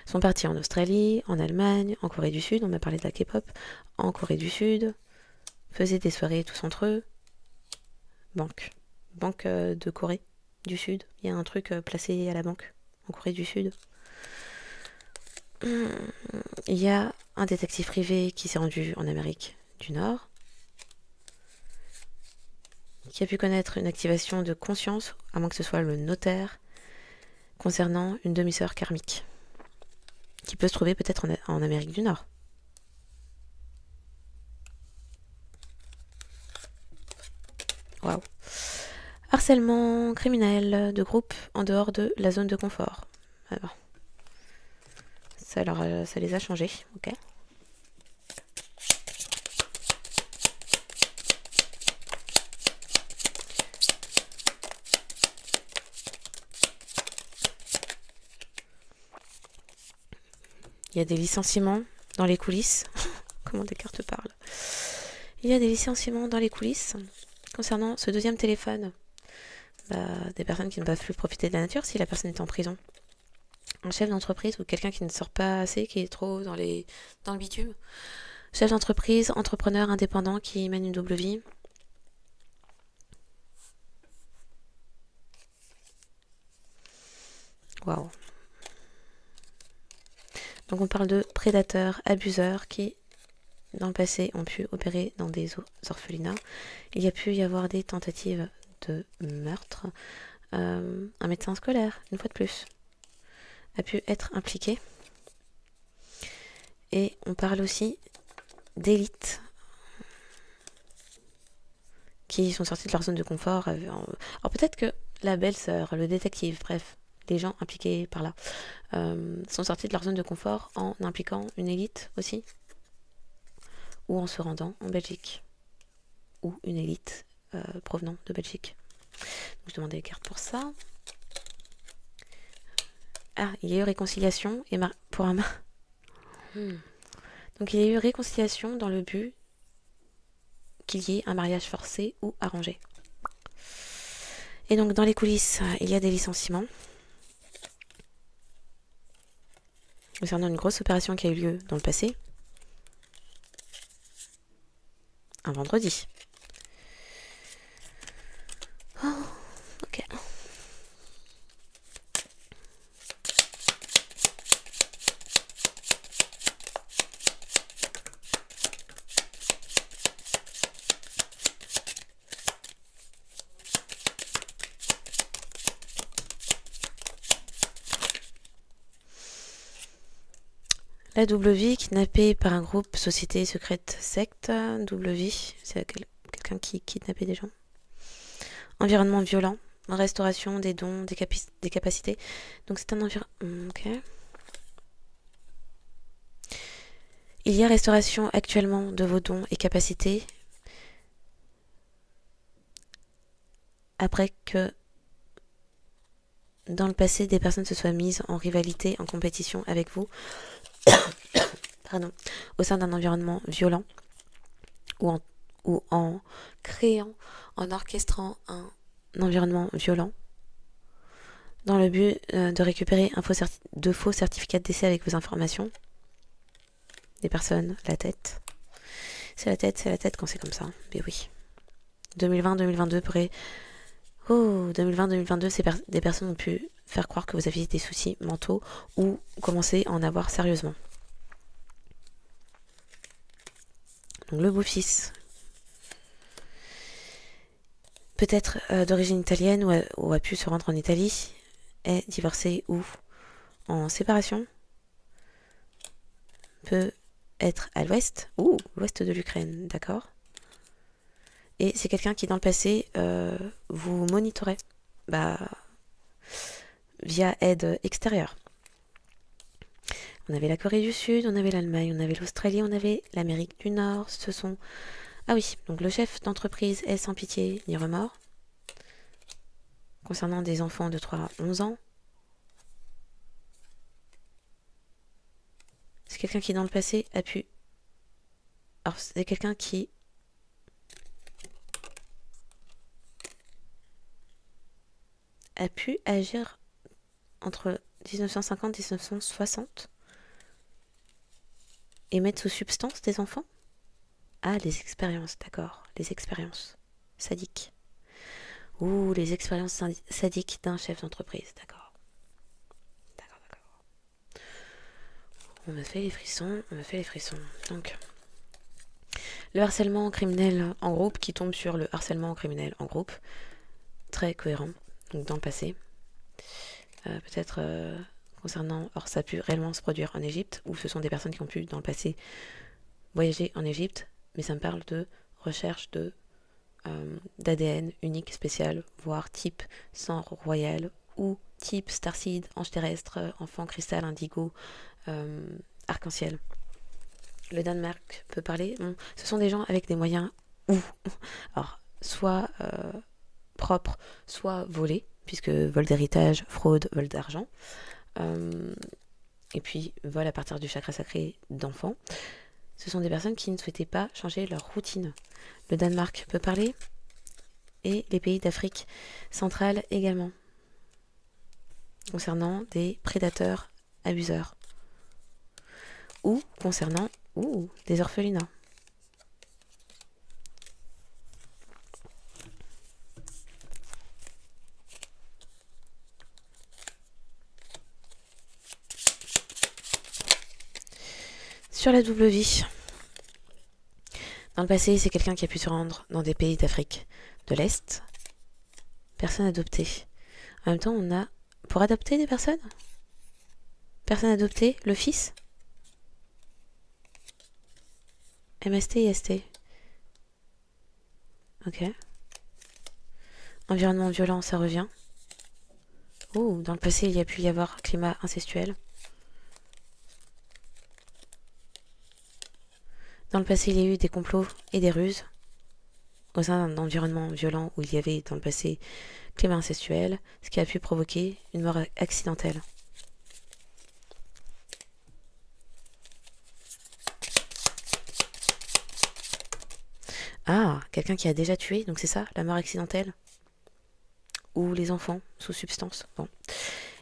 sont partis en Australie, en Allemagne, en Corée du Sud, on m'a parlé de la K-pop, en Corée du Sud, faisaient des soirées tous entre eux, banque de Corée du Sud, il y a un truc placé à la banque en Corée du Sud. Il y a un détective privé qui s'est rendu en Amérique du Nord, qui a pu connaître une activation de conscience, à moins que ce soit le notaire, concernant une demi-sœur karmique, qui peut se trouver peut-être en Amérique du Nord. Waouh. Harcèlement criminel de groupe en dehors de la zone de confort. Alors, ça les a changés, ok. Il y a des licenciements dans les coulisses. Comment Descartes parle. Il y a des licenciements dans les coulisses concernant ce deuxième téléphone. Des personnes qui ne peuvent plus profiter de la nature si la personne est en prison. Un chef d'entreprise ou quelqu'un qui ne sort pas assez, qui est trop dans le bitume. Chef d'entreprise, entrepreneur indépendant qui mène une double vie. Waouh. Donc on parle de prédateurs, abuseurs qui, dans le passé, ont pu opérer dans des orphelinats. Il y a pu y avoir des tentatives de meurtre. Un médecin scolaire, une fois de plus, a pu être impliqué. Et on parle aussi d'élites qui sont sortis de leur zone de confort. Alors peut-être que la belle-sœur, le détective, bref, les gens impliqués par là, sont sortis de leur zone de confort en impliquant une élite aussi, ou en se rendant en Belgique, ou une élite provenant de Belgique. Donc, je demandais les cartes pour ça. Ah, il y a eu réconciliation et pour un... Donc il y a eu réconciliation dans le but qu'il y ait un mariage forcé ou arrangé. Et donc dans les coulisses, il y a des licenciements concernant une grosse opération qui a eu lieu dans le passé, un vendredi. Oh, ok. La double vie, kidnappée par un groupe société secrète secte. Double vie, c'est quelqu'un qui kidnappait des gens. Environnement violent, restauration des dons, des capacités. Donc c'est un environnement... Ok. Il y a restauration actuellement de vos dons et capacités après que dans le passé des personnes se soient mises en rivalité, en compétition avec vous. Pardon, au sein d'un environnement violent ou en créant, en orchestrant un environnement violent dans le but de récupérer de faux certificats de décès avec vos informations des personnes, la tête. C'est la tête quand c'est comme ça, mais oui. 2020-2022 pourrait... Oh, 2020-2022, des personnes ont pu faire croire que vous aviez des soucis mentaux ou commencer à en avoir sérieusement. Donc le beau-fils, peut-être d'origine italienne ou a pu se rendre en Italie, est divorcé ou en séparation, peut être à l'ouest, ou l'ouest de l'Ukraine, d'accord. Et c'est quelqu'un qui dans le passé vous monitorait via aide extérieure. On avait la Corée du Sud, on avait l'Allemagne, on avait l'Australie, on avait l'Amérique du Nord. Ce sont... Ah oui, donc le chef d'entreprise est sans pitié ni remords. Concernant des enfants de 3 à 11 ans. C'est quelqu'un qui dans le passé a pu... Alors c'est quelqu'un qui... a pu agir entre 1950 et 1960 et mettre sous substance des enfants. Ah, les expériences, d'accord. Les expériences sadiques. Ouh, les expériences sadiques d'un chef d'entreprise, d'accord. D'accord, d'accord. On me fait les frissons, on me fait les frissons. Donc, le harcèlement criminel en groupe qui tombe sur le harcèlement criminel en groupe. Très cohérent, donc dans le passé. Peut-être concernant... Or, ça a pu réellement se produire en Égypte, où ce sont des personnes qui ont pu, dans le passé, voyager en Égypte, mais ça me parle de recherche d'ADN unique, spécial, voire type sang royal, ou type starseed, ange terrestre, enfant cristal, indigo, arc-en-ciel. Le Danemark peut parler. Bon, ce sont des gens avec des moyens alors, soit propres, soit volés, puisque vol d'héritage, fraude, vol d'argent. Et puis, vol à partir du chakra sacré d'enfants. Ce sont des personnes qui ne souhaitaient pas changer leur routine. Le Danemark peut parler, et les pays d'Afrique centrale également, concernant des prédateurs abuseurs, ou concernant des orphelinats. Sur la double vie. Dans le passé, c'est quelqu'un qui a pu se rendre dans des pays d'Afrique de l'Est. Personne adoptée. En même temps, on a... Pour adopter des personnes? Personne adoptée? Le fils? MST, IST. Ok. Environnement violent, ça revient. Oh, dans le passé, il y a pu y avoir climat incestuel. Dans le passé, il y a eu des complots et des ruses au sein d'un environnement violent où il y avait dans le passé climat incestuel, ce qui a pu provoquer une mort accidentelle. Ah, quelqu'un qui a déjà tué, donc c'est ça, la mort accidentelle? Ou les enfants sous substance. Bon.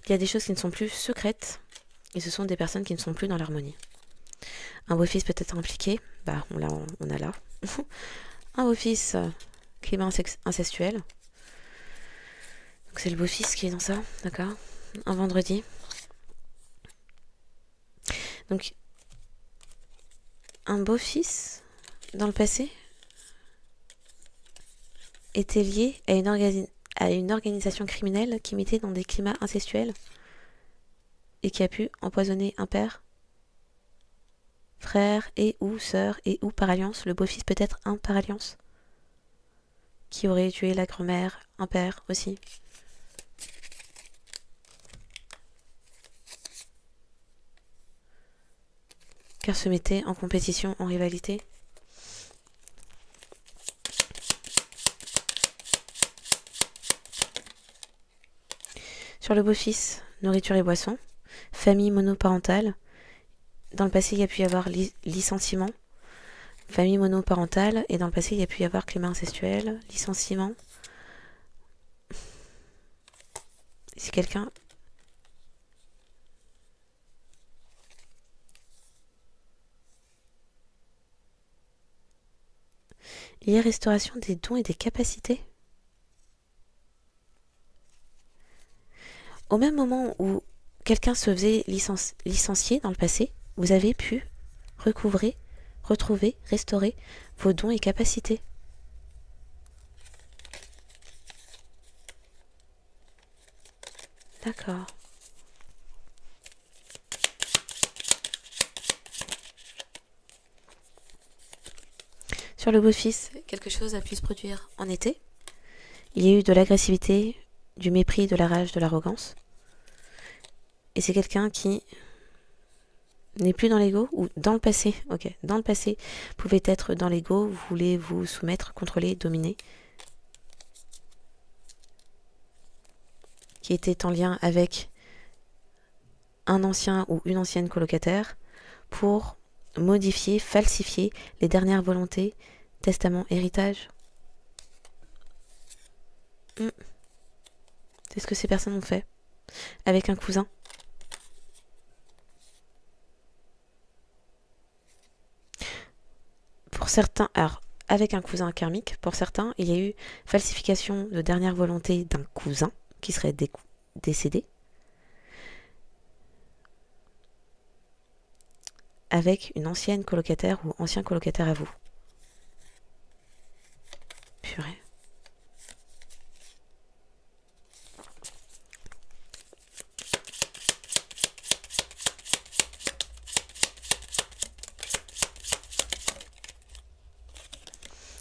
Il y a des choses qui ne sont plus secrètes, et ce sont des personnes qui ne sont plus dans l'harmonie. Un beau-fils peut être impliqué, bah on a là. Un beau-fils, climat incestuel. Donc c'est le beau-fils qui est dans ça, d'accord? Un vendredi. Donc, un beau-fils, dans le passé, était lié à une organisation criminelle qui mettait dans des climats incestuels et qui a pu empoisonner un père, frère et ou sœur et ou par alliance. Le beau-fils peut être un par alliance qui aurait tué la grand-mère, un père aussi. Car se mettait en compétition, en rivalité. Sur le beau-fils, nourriture et boissons, famille monoparentale. Dans le passé, il y a pu y avoir licenciement, famille monoparentale, et dans le passé, il y a pu y avoir climat incestuel, licenciement. Si quelqu'un... Il y a restauration des dons et des capacités. Au même moment où quelqu'un se faisait licencier dans le passé, vous avez pu retrouver, restaurer vos dons et capacités. D'accord. Sur le beau-fils, quelque chose a pu se produire en été. Il y a eu de l'agressivité, du mépris, de la rage, de l'arrogance. Et c'est quelqu'un qui n'est plus dans l'ego ou dans le passé. Ok, dans le passé, pouvait être dans l'ego, vous voulez vous soumettre, contrôler, dominer. Qui était en lien avec un ancien ou une ancienne colocataire pour modifier, falsifier les dernières volontés, testament, héritage. C'est ce que ces personnes ont fait avec un cousin. Pour certains, alors avec un cousin karmique, pour certains, il y a eu falsification de dernière volonté d'un cousin qui serait décédé avec une ancienne colocataire ou ancien colocataire à vous. Purée.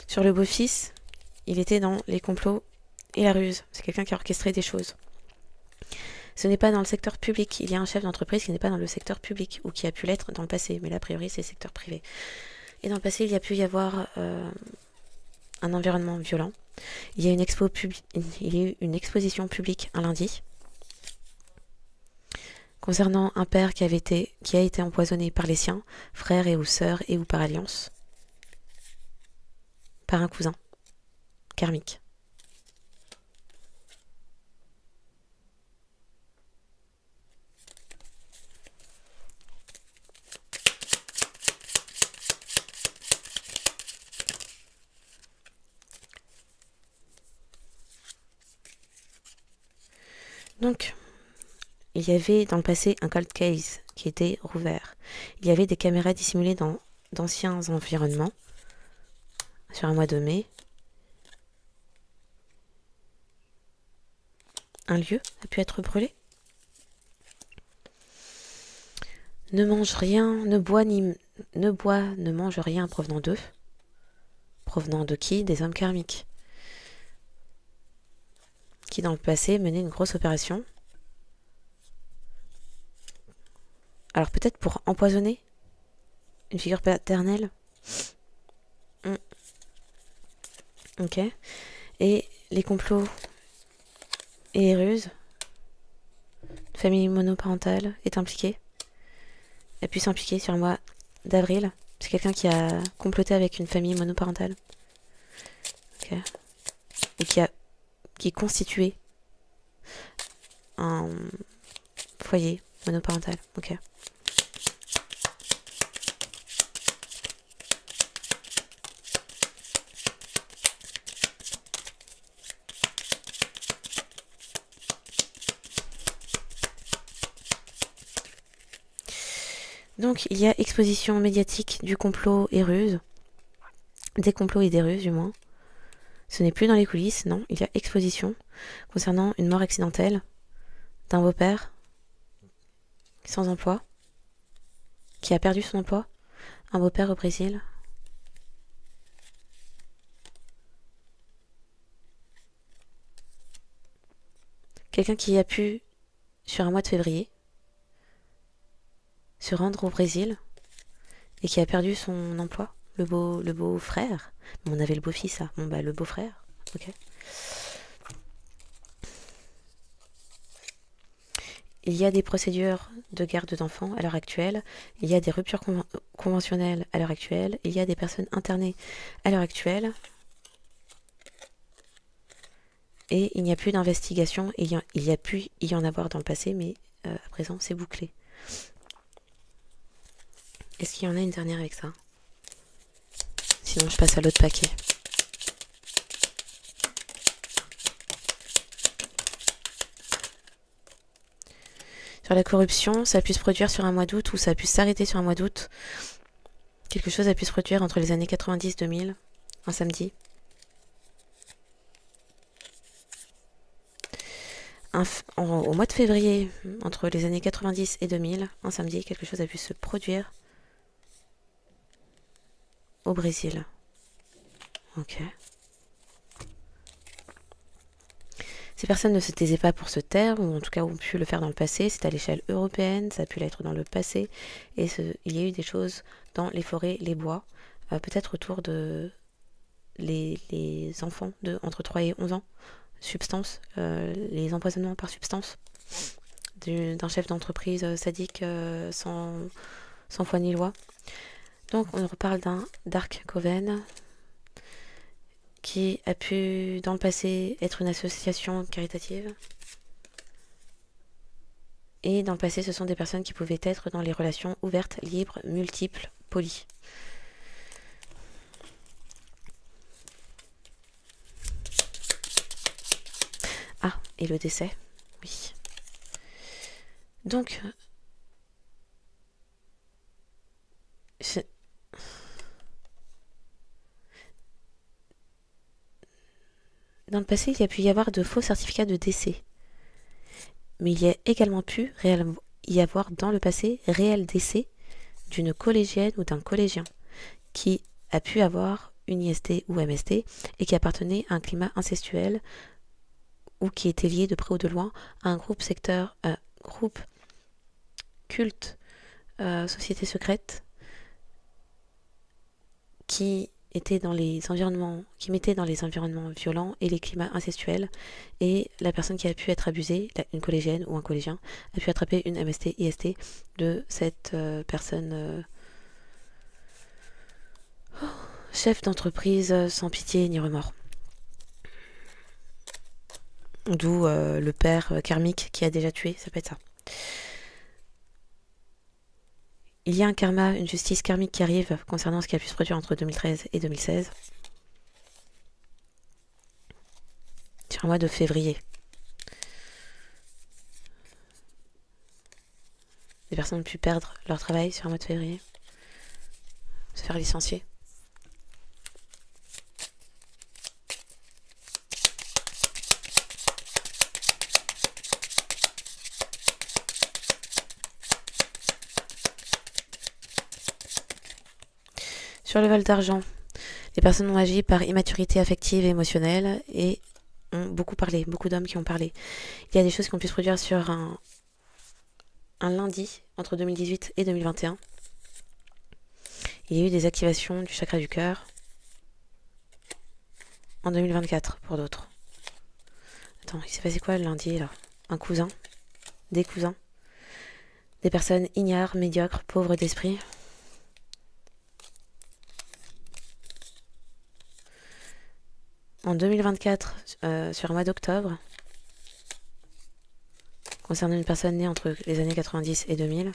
Sur le beau-fils, il était dans les complots et la ruse. C'est quelqu'un qui a orchestré des choses. Ce n'est pas dans le secteur public. Il y a un chef d'entreprise qui n'est pas dans le secteur public ou qui a pu l'être dans le passé. Mais là, a priori, c'est le secteur privé. Et dans le passé, il y a pu y avoir un environnement violent. Il y a eu une exposition publique un lundi concernant un père qui a été empoisonné par les siens, frères et ou sœurs et ou par alliance, par un cousin karmique. Donc, il y avait dans le passé un cold case qui était rouvert. Il y avait des caméras dissimulées dans d'anciens environnements. Sur un mois de mai. Un lieu a pu être brûlé. Ne mange rien, ne bois, ne mange rien provenant d'eux. Provenant de qui? Des hommes karmiques. Qui dans le passé menaient une grosse opération. Alors peut-être pour empoisonner une figure paternelle. Ok. Et les complots et les ruses. Une famille monoparentale est impliquée. Elle a pu s'impliquer sur le mois d'avril. C'est quelqu'un qui a comploté avec une famille monoparentale. Ok. Et qui constituait un foyer monoparental. Ok. Donc il y a exposition médiatique du complot et ruse. Des complots et des ruses du moins. Ce n'est plus dans les coulisses, non. Il y a exposition concernant une mort accidentelle d'un beau-père sans emploi, qui a perdu son emploi. Un beau-père au Brésil. Quelqu'un qui a pu, sur un mois de février, se rendre au Brésil et qui a perdu son emploi. Le beau frère. On avait le beau-fils, ça. Bon, bah, le beau-frère. Ok. Il y a des procédures de garde d'enfants à l'heure actuelle. Il y a des ruptures conventionnelles à l'heure actuelle. Il y a des personnes internées à l'heure actuelle. Et il n'y a plus d'investigation. Il y a pu y en avoir dans le passé, mais à présent, c'est bouclé. Est-ce qu'il y en a une dernière avec ça? Sinon, je passe à l'autre paquet. Sur la corruption, ça a pu se produire sur un mois d'août ou ça a pu s'arrêter sur un mois d'août. Quelque chose a pu se produire entre les années 90-2000, un samedi. Au mois de février, entre les années 90 et 2000, un samedi, quelque chose a pu se produire au Brésil. Ok. Ces personnes ne se taisaient pas pour se taire, ou en tout cas ont pu le faire dans le passé. C'est à l'échelle européenne, ça a pu l'être dans le passé. Et il y a eu des choses dans les forêts, les bois, peut-être autour de les enfants de entre 3 et 11 ans. Substance, les empoisonnements par substance d'un chef d'entreprise sadique sans foi ni loi. Donc on reparle d'un Dark Coven qui a pu dans le passé être une association caritative. Et dans le passé, ce sont des personnes qui pouvaient être dans les relations ouvertes, libres, multiples, polies. Ah, et le décès, oui. Donc, dans le passé, il y a pu y avoir de faux certificats de décès. Mais il y a également pu y avoir dans le passé réel décès d'une collégienne ou d'un collégien qui a pu avoir une IST ou MST et qui appartenait à un climat incestuel ou qui était lié de près ou de loin à un groupe groupe culte, société secrète qui était dans les environnements, qui mettait dans les environnements violents et les climats incestuels, et la personne qui a pu être abusée, une collégienne ou un collégien, a pu attraper une MST, IST de cette personne chef d'entreprise sans pitié ni remords. D'où le père karmique qui a déjà tué, ça peut être ça. Il y a un karma, une justice karmique qui arrive concernant ce qui a pu se produire entre 2013 et 2016. Sur un mois de février. Des personnes ont pu perdre leur travail sur un mois de février. Se faire licencier. Sur le vol d'argent, les personnes ont agi par immaturité affective et émotionnelle et ont beaucoup parlé, beaucoup d'hommes qui ont parlé. Il y a des choses qui ont pu se produire sur un lundi entre 2018 et 2021. Il y a eu des activations du chakra du cœur en 2024 pour d'autres. Attends, il s'est passé quoi le lundi là? Un cousin? Des cousins? Des personnes ignares, médiocres, pauvres d'esprit? En 2024, sur un mois d'octobre, concernant une personne née entre les années 90 et 2000,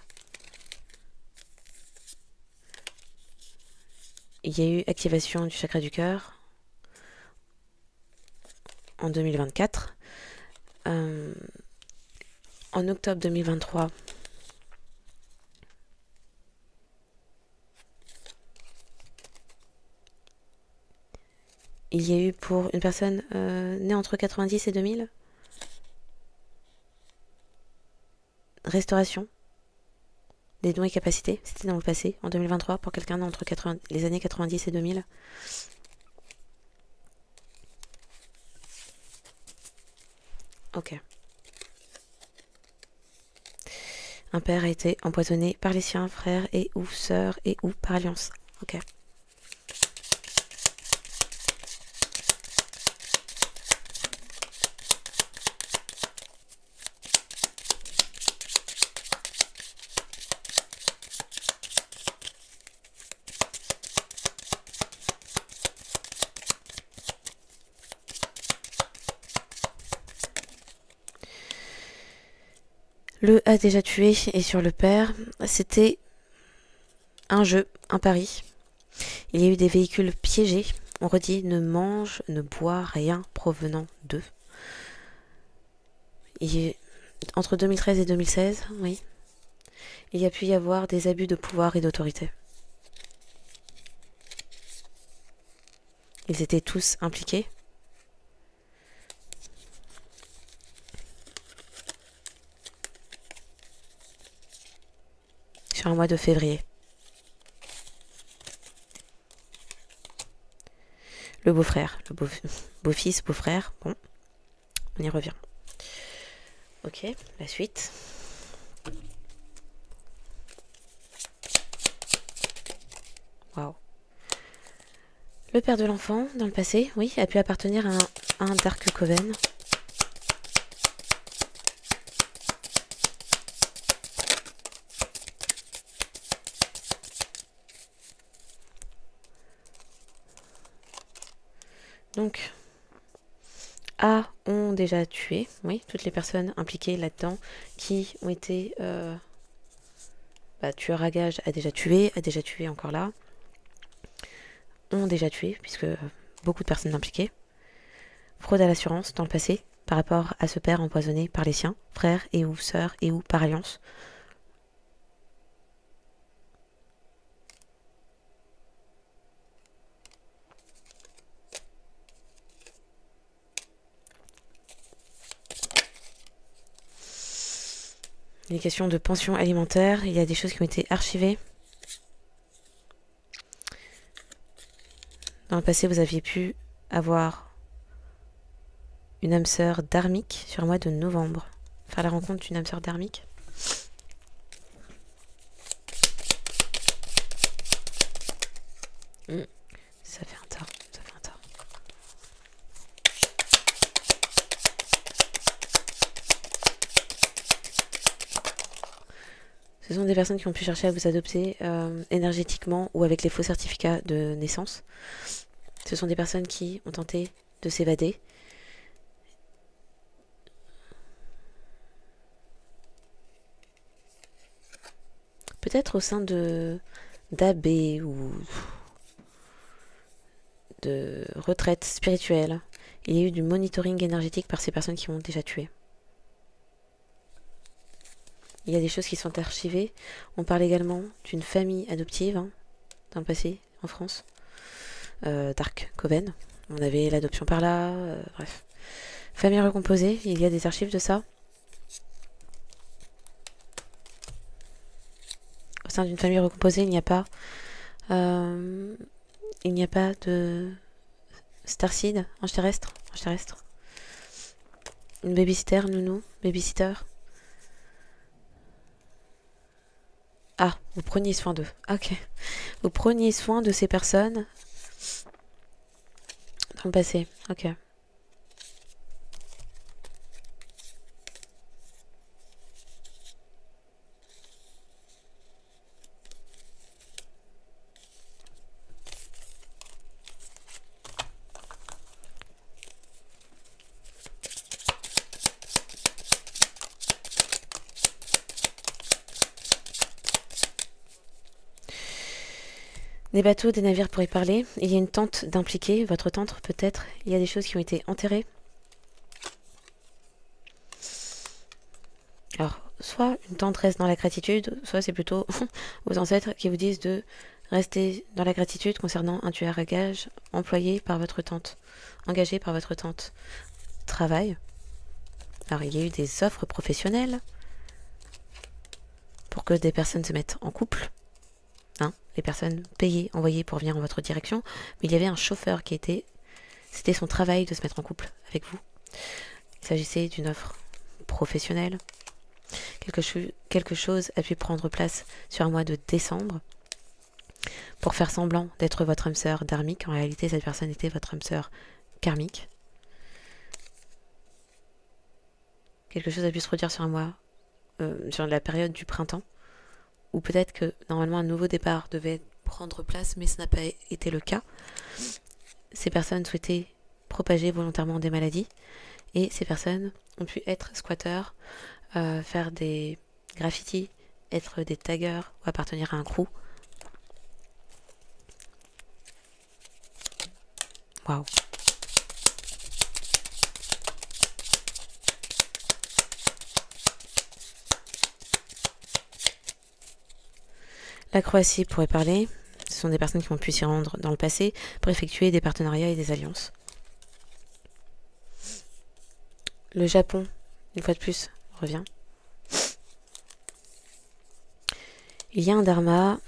il y a eu activation du chakra du cœur en 2024. En octobre 2023, il y a eu pour une personne née entre 90 et 2000, restauration des dons et capacités. C'était dans le passé, en 2023, pour quelqu'un né entre les années 90 et 2000. Ok. Un père a été empoisonné par les siens, frères et ou sœurs et ou par alliance. Ok. Le a déjà tué et sur le père, c'était un jeu, un pari. Il y a eu des véhicules piégés. On redit ne mange, ne bois rien provenant d'eux. Entre 2013 et 2016, oui, il y a pu y avoir des abus de pouvoir et d'autorité. Ils étaient tous impliqués. Sur un mois de février. Le beau-frère, le beau-fils, beau-frère, bon, on y revient. Ok, la suite. Waouh. Le père de l'enfant, dans le passé, oui, a pu appartenir à un Dark Coven. Donc, A ont déjà tué, oui, toutes les personnes impliquées là-dedans qui ont été tueur à gage a déjà tué encore là, ont déjà tué, puisque beaucoup de personnes impliquées. Fraude à l'assurance dans le passé, par rapport à ce père empoisonné par les siens, frères et ou sœurs et ou par alliance. Les questions de pension alimentaire, il y a des choses qui ont été archivées. Dans le passé, vous aviez pu avoir une âme sœur dharmique sur le mois de novembre. Faire la rencontre d'une âme sœur dharmique. Ça fait un tort, ça fait un tort. Ce sont des personnes qui ont pu chercher à vous adopter énergétiquement ou avec les faux certificats de naissance. Ce sont des personnes qui ont tenté de s'évader. Peut-être au sein d'AB ou de retraite spirituelle. Il y a eu du monitoring énergétique par ces personnes qui ont déjà tué. Il y a des choses qui sont archivées. On parle également d'une famille adoptive dans le passé, en France. Dark Coven. On avait l'adoption par là, bref. Famille recomposée, il y a des archives de ça. Au sein d'une famille recomposée, il n'y a pas de starseed, ange terrestre. Une babysitter, nounou, babysitter. Ah, vous preniez soin d'eux. Ok. Vous preniez soin de ces personnes dans le passé. Ok. Des bateaux, des navires pour y parler. Il y a une tente d'impliqués, votre tente peut-être. Il y a des choses qui ont été enterrées. Alors, soit une tente reste dans la gratitude, soit c'est plutôt vos ancêtres qui vous disent de rester dans la gratitude concernant un tueur à gages employé par votre tante, engagé par votre tante. Travail. Alors, il y a eu des offres professionnelles pour que des personnes se mettent en couple. Les personnes payées, envoyées pour venir en votre direction, mais il y avait un chauffeur qui était... C'était son travail de se mettre en couple avec vous. Il s'agissait d'une offre professionnelle. Quelque chose a pu prendre place sur un mois de décembre pour faire semblant d'être votre âme sœur dharmique. En réalité, cette personne était votre âme sœur karmique. Quelque chose a pu se produire sur un mois, sur la période du printemps, ou peut-être que normalement un nouveau départ devait prendre place, mais ce n'a pas été le cas. Ces personnes souhaitaient propager volontairement des maladies, et ces personnes ont pu être squatteurs, faire des graffitis, être des taggers ou appartenir à un crew. Waouh. La Croatie pourrait parler. Ce sont des personnes qui ont pu s'y rendre dans le passé pour effectuer des partenariats et des alliances. Le Japon, une fois de plus, revient. Il y a un dharma.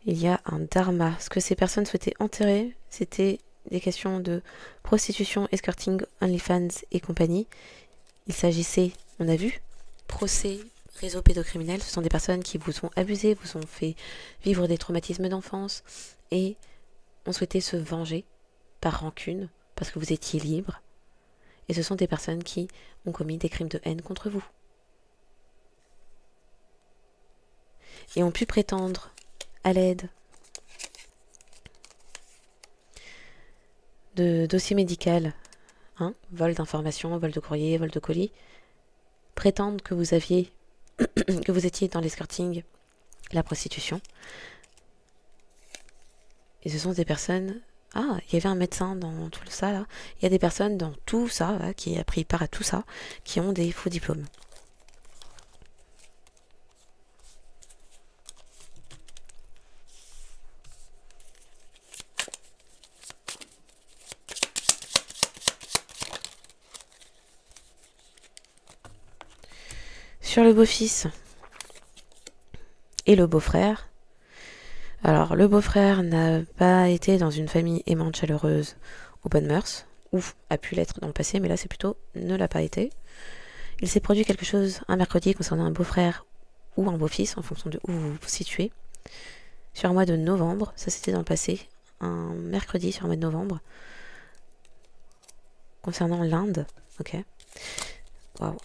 Il y a un dharma. Ce que ces personnes souhaitaient enterrer, c'était des questions de prostitution, escorting, OnlyFans et compagnie. Il s'agissait, on a vu, procès, réseau pédocriminel. Ce sont des personnes qui vous ont abusé, vous ont fait vivre des traumatismes d'enfance et ont souhaité se venger par rancune parce que vous étiez libre. Et ce sont des personnes qui ont commis des crimes de haine contre vous. Et ont pu prétendre à l'aide de dossiers médicaux, vol d'informations, vol de courrier, vol de colis, prétendre que vous aviez que vous étiez dans l'escorting, la prostitution. Et ce sont des personnes... Ah, il y avait un médecin dans tout ça, là. Il y a des personnes dans tout ça, là, qui a pris part à tout ça, qui ont des faux diplômes. Sur le beau-fils et le beau-frère. Alors, le beau-frère n'a pas été dans une famille aimante, chaleureuse, aux bonnes mœurs, ou a pu l'être dans le passé, mais là c'est plutôt ne l'a pas été. Il s'est produit quelque chose un mercredi concernant un beau-frère ou un beau-fils, en fonction de où vous vous situez, sur un mois de novembre. Ça c'était dans le passé, un mercredi sur un mois de novembre, concernant l'Inde. Ok. Waouh.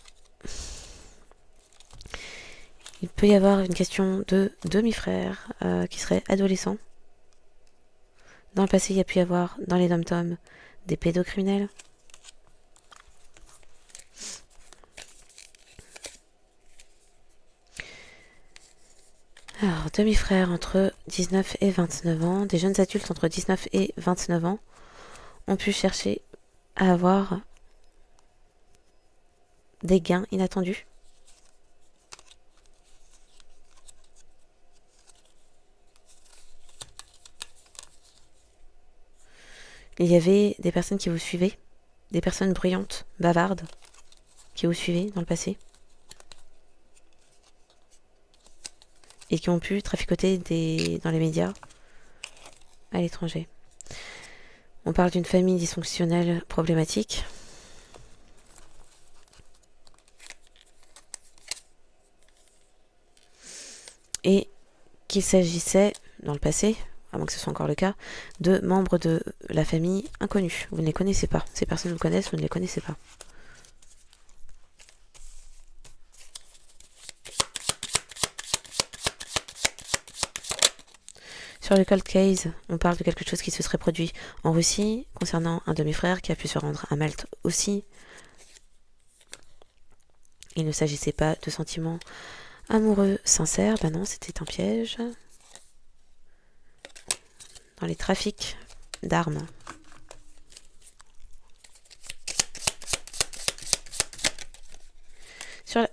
Il peut y avoir une question de demi-frère qui serait adolescent. Dans le passé, il y a pu y avoir, dans les dom-toms, des pédocriminels. Alors, demi-frère entre 19 et 29 ans, des jeunes adultes entre 19 et 29 ans ont pu chercher à avoir des gains inattendus. Il y avait des personnes qui vous suivaient, des personnes bruyantes, bavardes, qui vous suivaient dans le passé, et qui ont pu traficoter dans les médias à l'étranger. On parle d'une famille dysfonctionnelle problématique. Et qu'il s'agissait, dans le passé, à moins que ce soit encore le cas, de membres de la famille inconnus. Vous ne les connaissez pas. Ces personnes vous connaissent, vous ne les connaissez pas. Sur le cold case, on parle de quelque chose qui se serait produit en Russie, concernant un de mes frères qui a pu se rendre à Malte aussi. Il ne s'agissait pas de sentiments amoureux sincères, ben non, c'était un piège. Dans les trafics d'armes. Sur la...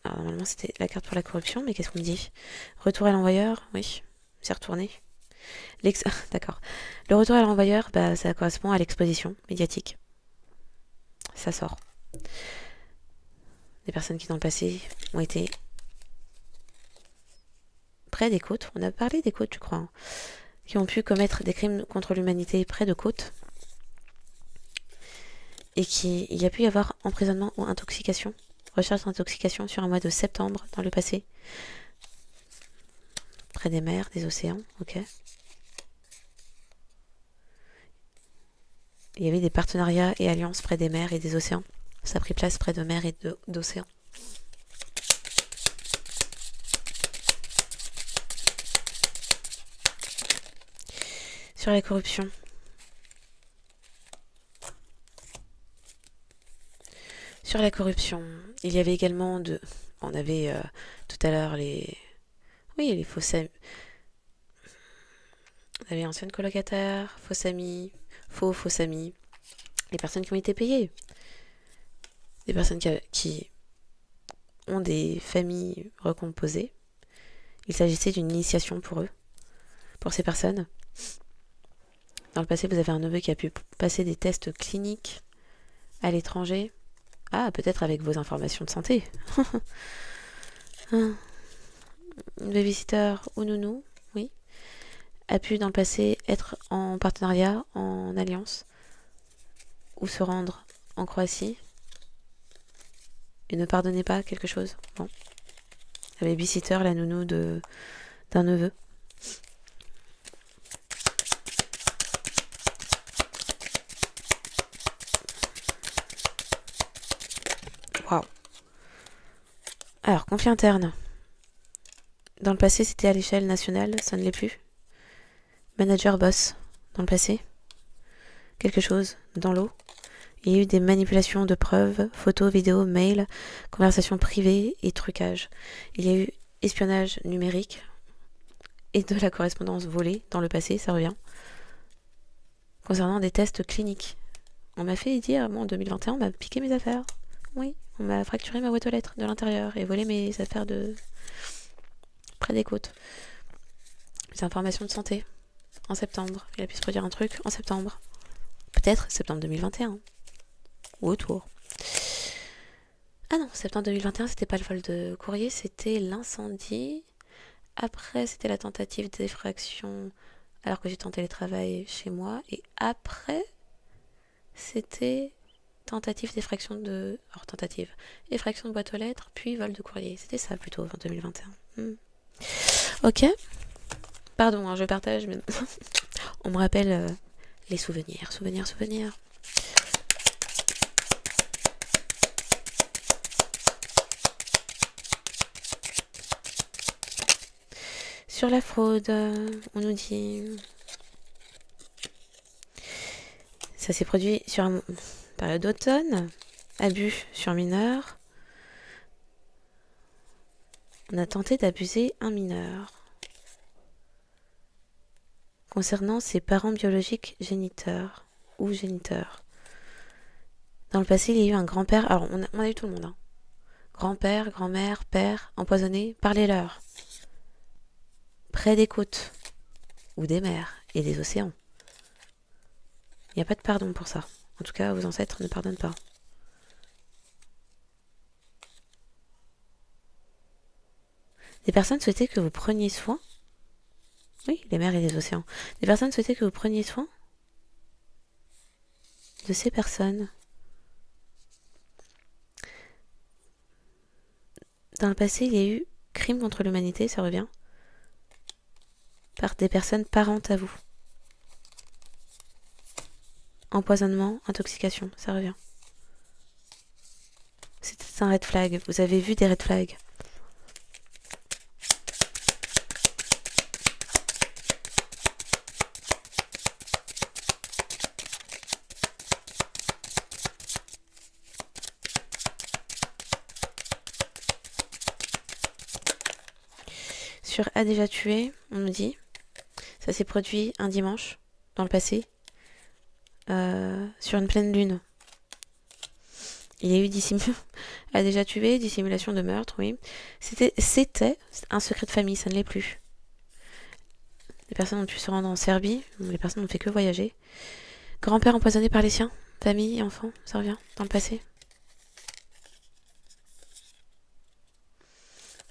Alors, normalement, c'était la carte pour la corruption, mais qu'est-ce qu'on me dit? Retour à l'envoyeur, oui, c'est retourné. D'accord. Le retour à l'envoyeur, bah, ça correspond à l'exposition médiatique. Ça sort. Des personnes qui, dans le passé, ont été près des côtes. On a parlé des côtes, je crois. Hein, qui ont pu commettre des crimes contre l'humanité près de côtes. Et il y a pu y avoir emprisonnement ou intoxication. Recherche d'intoxication sur un mois de septembre dans le passé. Près des mers, des océans, ok. Il y avait des partenariats et alliances près des mers et des océans. Ça a pris place près de mers et d'océans. Sur la corruption. Sur la corruption, il y avait également de... On avait tout à l'heure les... Oui, les faux amis. On avait anciennes colocataires, faux amis, faux amis. Les personnes qui ont été payées. Des personnes qui ont des familles recomposées. Il s'agissait d'une initiation pour eux, pour ces personnes. Dans le passé, vous avez un neveu qui a pu passer des tests cliniques à l'étranger. Ah, peut-être avec vos informations de santé. Un babysitter ou nounou, oui, a pu dans le passé être en partenariat, en alliance, ou se rendre en Croatie et ne pardonnez pas quelque chose. Bon. La babysitter, la nounou d'un neveu. Waouh. Alors, conflit interne. Dans le passé, c'était à l'échelle nationale, ça ne l'est plus. Manager boss, dans le passé. Quelque chose dans l'eau. Il y a eu des manipulations de preuves, photos, vidéos, mails, conversations privées et trucages. Il y a eu espionnage numérique et de la correspondance volée dans le passé, ça revient. Concernant des tests cliniques. On m'a fait dire, moi en 2021, on m'a piqué mes affaires. Oui, on m'a fracturé ma boîte aux lettres de l'intérieur et volé mes affaires de près des côtes. Les informations de santé en septembre. Il a pu se produire un truc en septembre. Peut-être septembre 2021. Ou autour. Ah non, septembre 2021, c'était pas le vol de courrier, c'était l'incendie. Après, c'était la tentative d'effraction alors que j'étais en télétravail chez moi. Et après, c'était tentative d'effraction de... Alors, tentative. Effraction de boîte aux lettres, puis vol de courrier. C'était ça plutôt, en 2021. Ok. Pardon, hein, je partage, mais... On me rappelle les souvenirs. Souvenirs. Sur la fraude, on nous dit... Ça s'est produit sur une période d'automne. Abus sur mineur. On a tenté d'abuser un mineur. Concernant ses parents biologiques géniteurs ou géniteurs. Dans le passé, il y a eu un grand-père. Alors, on a eu tout le monde. Hein. Grand-père, grand-mère, père, empoisonné, parlez-leur. Près des côtes, ou des mers, et des océans. Il n'y a pas de pardon pour ça. En tout cas, vos ancêtres ne pardonnent pas. Des personnes souhaitaient que vous preniez soin. Oui, les mers et les océans. Des personnes souhaitaient que vous preniez soin de ces personnes. Dans le passé, il y a eu crime contre l'humanité, ça revient, par des personnes parentes à vous. Empoisonnement, intoxication, ça revient. C'était un red flag. Vous avez vu des red flags. Sur A déjà tué, on nous dit, ça s'est produit un dimanche, dans le passé, sur une pleine lune. Il y a eu a déjà tué, dissimulation de meurtre, oui. C'était un secret de famille, ça ne l'est plus. Les personnes ont pu se rendre en Serbie, les personnes n'ont fait que voyager. Grand-père empoisonné par les siens, famille et enfants, ça revient, dans le passé.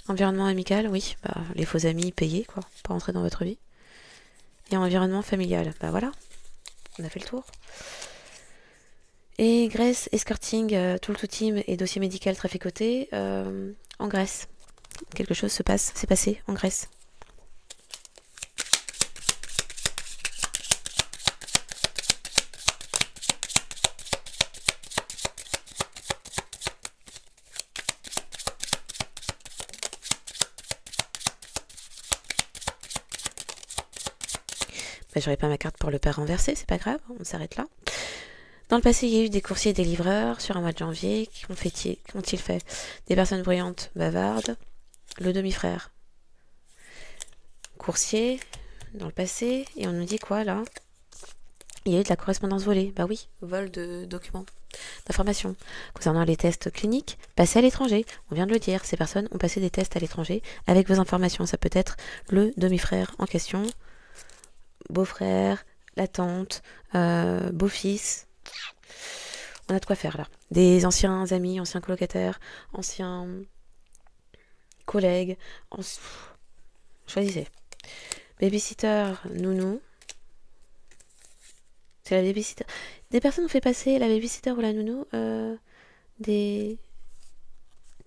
Environnement amical, oui, bah, les faux amis payés, quoi, pas rentrer dans votre vie. Et environnement familial, bah voilà, on a fait le tour. Et Grèce, escorting, tout le team et dossier médical traficoté en Grèce. Quelque chose s'est passé en Grèce. Bah, j'aurais pas ma carte pour le père renversé, c'est pas grave, on s'arrête là. Dans le passé, il y a eu des coursiers et des livreurs sur un mois de janvier. Qu'ont-ils fait? Des personnes bruyantes, bavardes. Le demi-frère. Coursier, dans le passé. Et on nous dit quoi, là? Il y a eu de la correspondance volée. Bah oui, vol de documents, d'informations. Concernant les tests cliniques, passés à l'étranger. On vient de le dire, ces personnes ont passé des tests à l'étranger avec vos informations. Ça peut être le demi-frère en question, beau-frère, la tante, beau-fils. On a de quoi faire là. Des anciens amis, anciens colocataires, anciens collègues. Choisissez. Babysitter, nounou. C'est la babysitter. Des personnes ont fait passer la babysitter ou la nounou des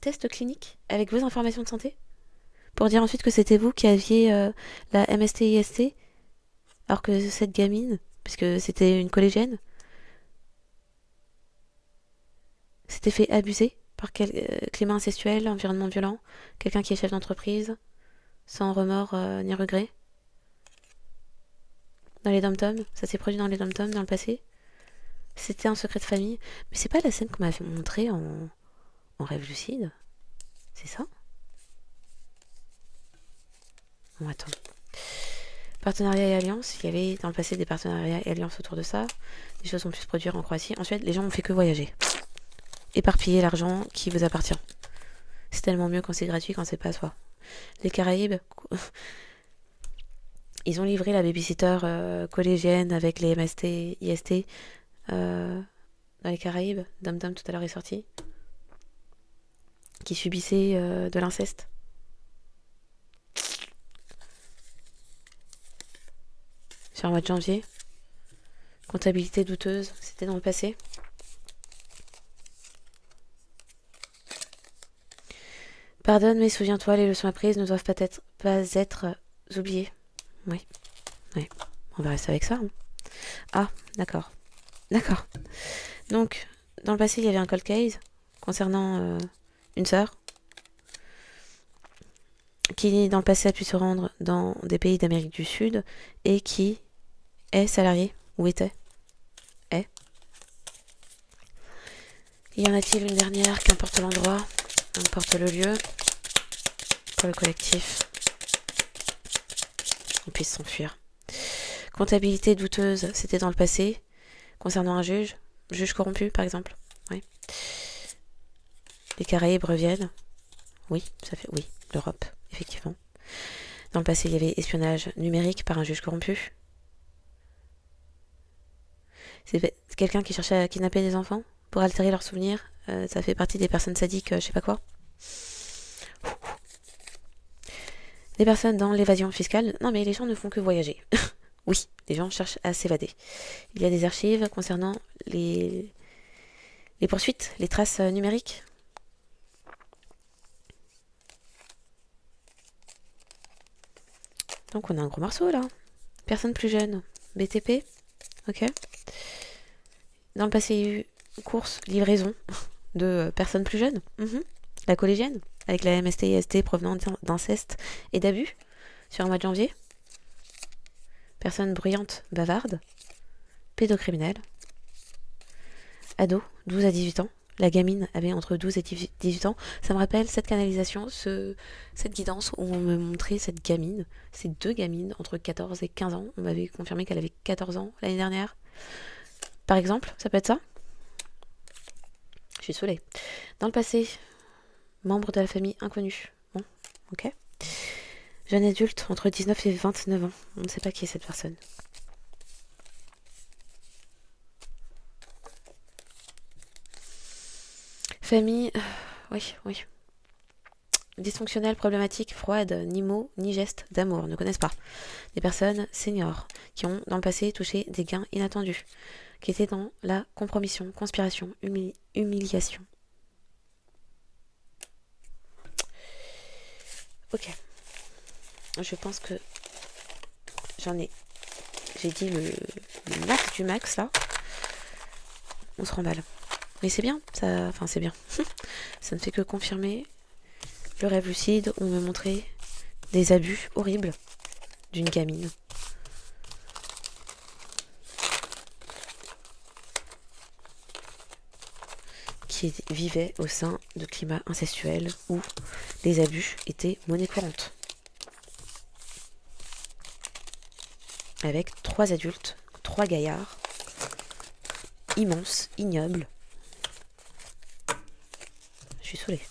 tests cliniques avec vos informations de santé pour dire ensuite que c'était vous qui aviez la MST-IST alors que cette gamine, puisque c'était une collégienne, s'était fait abuser par climat incestuel, environnement violent, quelqu'un qui est chef d'entreprise, sans remords ni regret. Dans les dom-toms, ça s'est produit dans les dom-toms dans le passé. C'était un secret de famille. Mais c'est pas la scène qu'on m'avait montrée en rêve lucide. C'est ça? Bon, attends. Partenariat et alliance. Il y avait dans le passé des partenariats et alliances autour de ça. Des choses ont pu se produire en Croatie. Ensuite, les gens ont fait que voyager. Éparpiller l'argent qui vous appartient. C'est tellement mieux quand c'est gratuit, quand c'est pas à soi. Les Caraïbes, ils ont livré la babysitter collégienne avec les MST, IST dans les Caraïbes. Dom Dom tout à l'heure est sorti. Qui subissait de l'inceste. Sur le mois de janvier. Comptabilité douteuse, c'était dans le passé. Pardonne, mais souviens-toi, les leçons apprises ne doivent pas être oubliées. Oui, oui. On va rester avec ça. Hein. Ah, d'accord. D'accord. Donc, dans le passé, il y avait un cold case concernant une sœur qui, dans le passé, a pu se rendre dans des pays d'Amérique du Sud et qui est salariée, ou était, est. Y en a-t-il une dernière, qu'importe l'endroit, qu'importe le lieu, pour le collectif, on puisse s'enfuir. Comptabilité douteuse, c'était dans le passé, concernant un juge corrompu par exemple. Les Caraïbes reviennent. Oui, ça fait... Oui, l'Europe, effectivement. Dans le passé, il y avait espionnage numérique par un juge corrompu. C'est quelqu'un qui cherchait à kidnapper des enfants pour altérer leurs souvenirs. Ça fait partie des personnes sadiques, je sais pas quoi. Des personnes dans l'évasion fiscale. Non, mais les gens ne font que voyager. Oui, les gens cherchent à s'évader. Il y a des archives concernant les poursuites, les traces numériques. Donc on a un gros morceau là. Personne plus jeune. BTP. Ok. Dans le passé, il y a eu course, livraison de personnes plus jeunes. La collégienne, avec la MST et ST provenant d'inceste et d'abus, sur un mois de janvier. Personne bruyante, bavarde. Pédocriminel. Ado, 12 à 18 ans. La gamine avait entre 12 et 18 ans. Ça me rappelle cette canalisation, cette guidance où on me montrait cette gamine, ces deux gamines entre 14 et 15 ans. On m'avait confirmé qu'elle avait 14 ans l'année dernière. Par exemple, ça peut être ça. Je suis saoulée. Dans le passé, membre de la famille inconnue. Bon, ok. Jeune adulte entre 19 et 29 ans. On ne sait pas qui est cette personne. Famille, oui. Dysfonctionnelle, problématique, froide, ni mots, ni gestes d'amour, ne connaissent pas. Des personnes seniors qui ont dans le passé touché des gains inattendus, qui étaient dans la compromission, conspiration, humiliation. Ok. Je pense que j'ai dit le max du max là. On se remballe. Mais c'est bien, enfin c'est bien. Ça ne fait que confirmer le rêve lucide où on me montrait des abus horribles d'une gamine. Qui vivait au sein de climats incestuels où les abus étaient monnaie courante. Avec 3 adultes, 3 gaillards, immenses, ignobles. Je suis saoulée.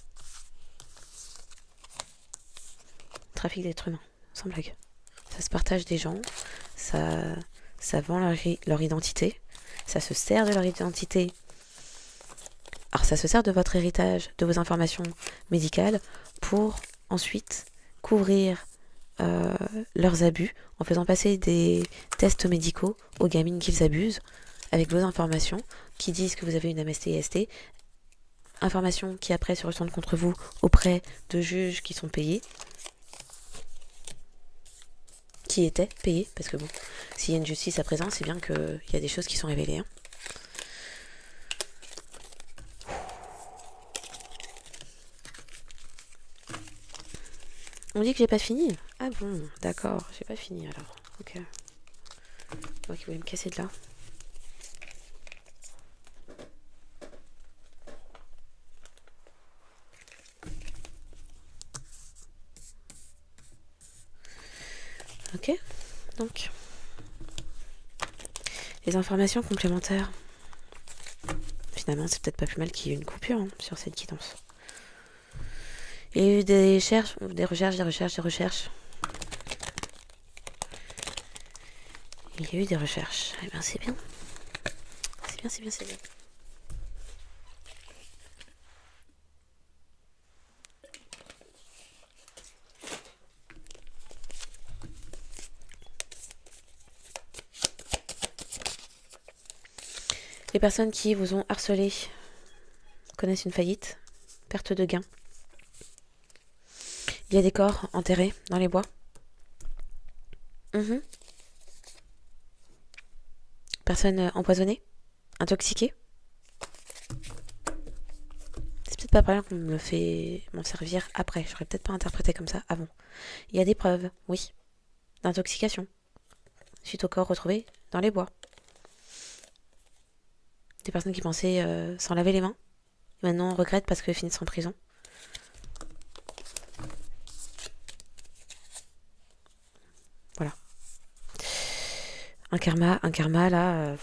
Trafic d'êtres humains, sans blague. Ça se partage des gens, ça vend leur identité, ça se sert de leur identité. Alors ça se sert de votre héritage, de vos informations médicales pour ensuite couvrir leurs abus en faisant passer des tests médicaux aux gamines qu'ils abusent avec vos informations qui disent que vous avez une MST-IST, informations qui après se retournent contre vous auprès de juges qui sont payés, qui étaient payés, parce que bon, s'il y a une justice à présent, c'est bien qu'il y a des choses qui sont révélées. Hein. On me dit que j'ai pas fini. Ah bon, d'accord, j'ai pas fini alors. Ok. Moi qui voulais me casser de là. Ok, donc. Les informations complémentaires. Finalement, c'est peut-être pas plus mal qu'il y ait une coupure hein, sur cette guidance. Il y a eu des recherches. Il y a eu des recherches. Eh bien, c'est bien. C'est bien. Les personnes qui vous ont harcelé connaissent une faillite, perte de gain. Il y a des corps enterrés dans les bois. Personnes empoisonnées, intoxiquées. C'est peut-être pas par là qu'on me le fait m'en servir après. J'aurais peut-être pas interprété comme ça avant. Il y a des preuves, oui, d'intoxication suite aux corps retrouvés dans les bois. Des personnes qui pensaient s'en laver les mains et maintenant regrettent parce qu'elles finissent en prison. Voilà. Un karma là.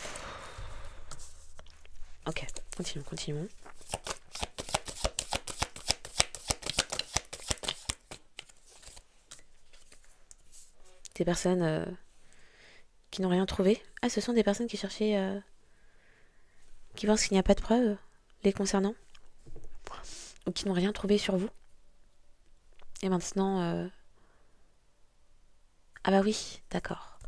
Ok, continuons. des personnes qui n'ont rien trouvé. Ah, ce sont des personnes qui cherchaient, qui pensent qu'il n'y a pas de preuves les concernant, ou qui n'ont rien trouvé sur vous. Et maintenant, ah bah oui, d'accord.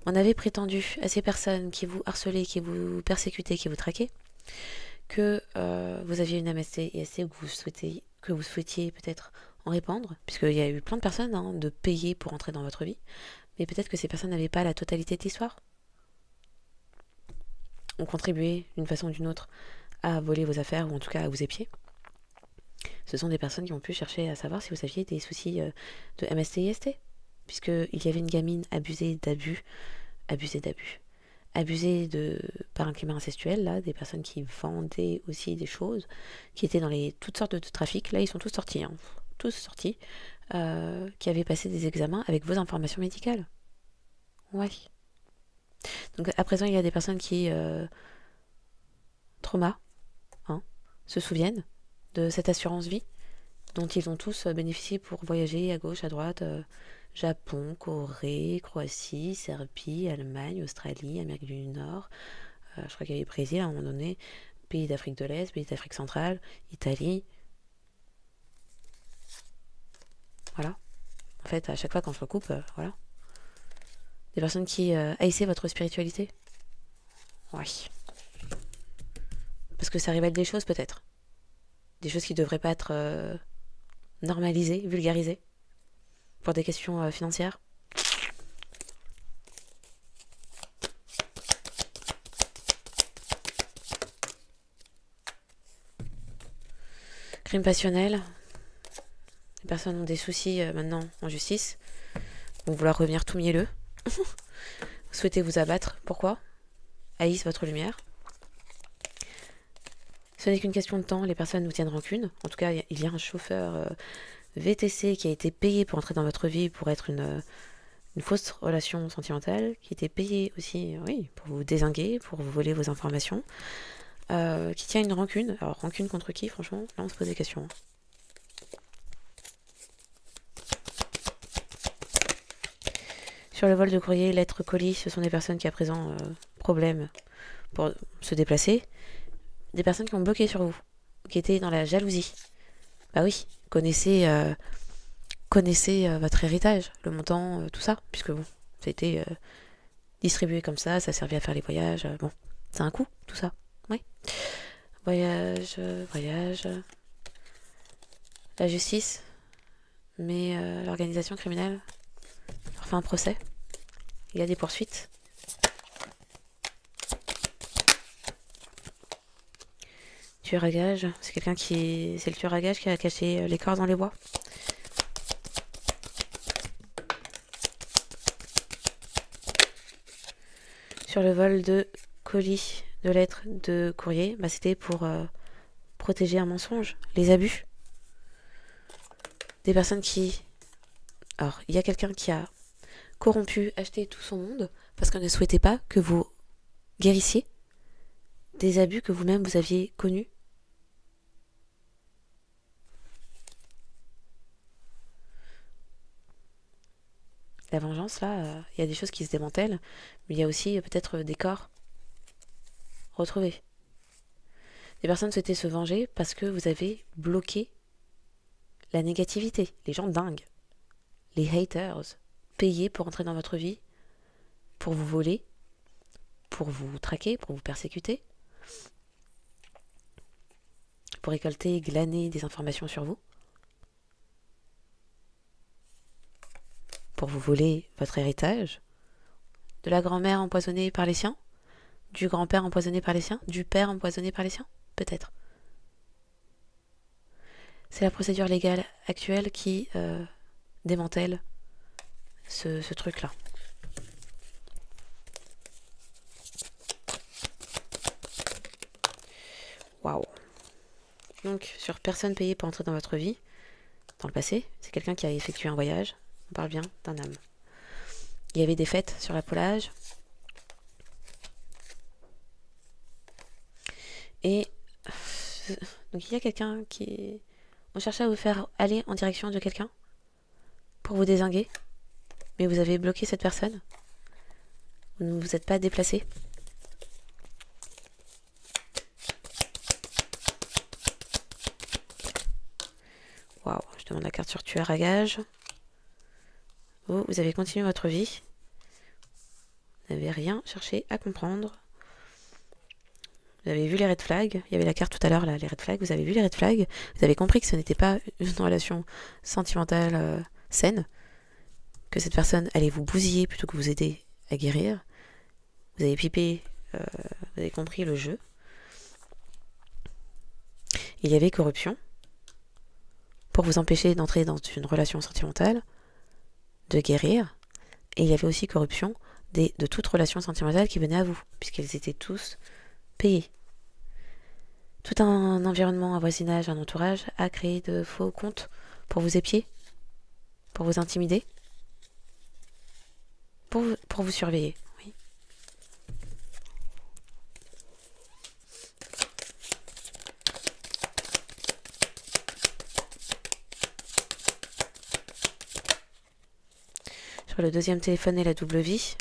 On avait prétendu à ces personnes qui vous harcelaient, qui vous persécutaient, qui vous traquaient, que vous aviez une MST, IST, ou que vous souhaitiez peut-être en répandre, puisqu'il y a eu plein de personnes de payer pour entrer dans votre vie, mais peut-être que ces personnes n'avaient pas la totalité de l'histoire, ont contribué d'une façon ou d'une autre à voler vos affaires, ou en tout cas à vous épier. Ce sont des personnes qui ont pu chercher à savoir si vous aviez des soucis de MST, IST, puisqu'il y avait une gamine abusée par un climat incestuel, là, des personnes qui vendaient aussi des choses, qui étaient dans toutes sortes de trafics. Là, ils sont tous sortis, tous sortis, qui avaient passé des examens avec vos informations médicales. Ouais. Donc à présent, il y a des personnes qui, trauma, se souviennent de cette assurance vie dont ils ont tous bénéficié pour voyager à gauche, à droite, Japon, Corée, Croatie, Serbie, Allemagne, Australie, Amérique du Nord, je crois qu'il y avait Brésil à un moment donné, pays d'Afrique de l'Est, pays d'Afrique centrale, Italie. Voilà. En fait, à chaque fois qu'on se recoupe, voilà. Des personnes qui haïssaient votre spiritualité. Ouais. Parce que ça révèle des choses peut-être. Des choses qui ne devraient pas être normalisées, vulgarisées. Pour des questions financières. Crime passionnel. Les personnes ont des soucis maintenant en justice. Vont vouloir revenir tout mielleux. Souhaitez vous abattre. Pourquoi? Haïssent votre lumière. Ce n'est qu'une question de temps. Les personnes vous tiennent rancune. En tout cas, il y a un chauffeur VTC qui a été payé pour entrer dans votre vie pour être une fausse relation sentimentale, qui était payé aussi, oui, pour vous dézinguer, pour vous voler vos informations, qui tient une rancune. Alors, rancune contre qui, franchement? Là, on se pose des questions. Sur le vol de courrier, lettres, colis, ce sont des personnes qui, à présent, problème pour se déplacer. Des personnes qui ont bloqué sur vous, qui étaient dans la jalousie. Bah oui, connaissez votre héritage, le montant, tout ça, puisque bon, ça a été distribué comme ça servait à faire les voyages. Bon, c'est un coût, tout ça. Oui. Voyage. La justice, mais l'organisation criminelle leur fait un procès. Il y a des poursuites. Tueur à gage, c'est c'est le tueur à gage qui a caché les corps dans les bois. Sur le vol de colis, de lettres, de courrier, bah, c'était pour protéger un mensonge, les abus. Des personnes qui... Alors, il y a quelqu'un qui a corrompu, acheté tout son monde, parce qu'on ne souhaitait pas que vous guérissiez des abus que vous-même vous aviez connus. La vengeance, là, il y a des choses qui se démantèlent, mais il y a aussi peut-être des corps retrouvés. Des personnes souhaitaient se venger parce que vous avez bloqué la négativité, les gens dingues, les haters, payés pour entrer dans votre vie, pour vous voler, pour vous traquer, pour vous persécuter, pour récolter, glaner des informations sur vous, pour vous voler votre héritage, de la grand-mère empoisonnée par les siens, du grand-père empoisonné par les siens, du père empoisonné par les siens, peut-être. C'est la procédure légale actuelle qui démantèle ce truc-là. Waouh. Donc, sur personne payée pour entrer dans votre vie, dans le passé, c'est quelqu'un qui a effectué un voyage. On parle bien d'un âme. Il y avait des fêtes sur la plage. Et donc il y a quelqu'un on cherchait à vous faire aller en direction de quelqu'un pour vous dézinguer. Mais vous avez bloqué cette personne? Vous ne vous êtes pas déplacé? Waouh, je demande la carte sur tueur à gage. Vous avez continué votre vie. Vous n'avez rien cherché à comprendre. Vous avez vu les red flags. Il y avait la carte tout à l'heure, là, les red flags. Vous avez vu les red flags. Vous avez compris que ce n'était pas une relation sentimentale saine. Que cette personne allait vous bousiller plutôt que vous aider à guérir. Vous avez pipé. Vous avez compris le jeu. Il y avait corruption. Pour vous empêcher d'entrer dans une relation sentimentale. De guérir. Et il y avait aussi corruption de toute relation sentimentale qui venait à vous. Puisqu'elles étaient tous payées. Tout un environnement, un voisinage, un entourage a créé de faux comptes pour vous épier, pour vous intimider, pour vous surveiller. Oui. Sur le deuxième téléphone et la double vie,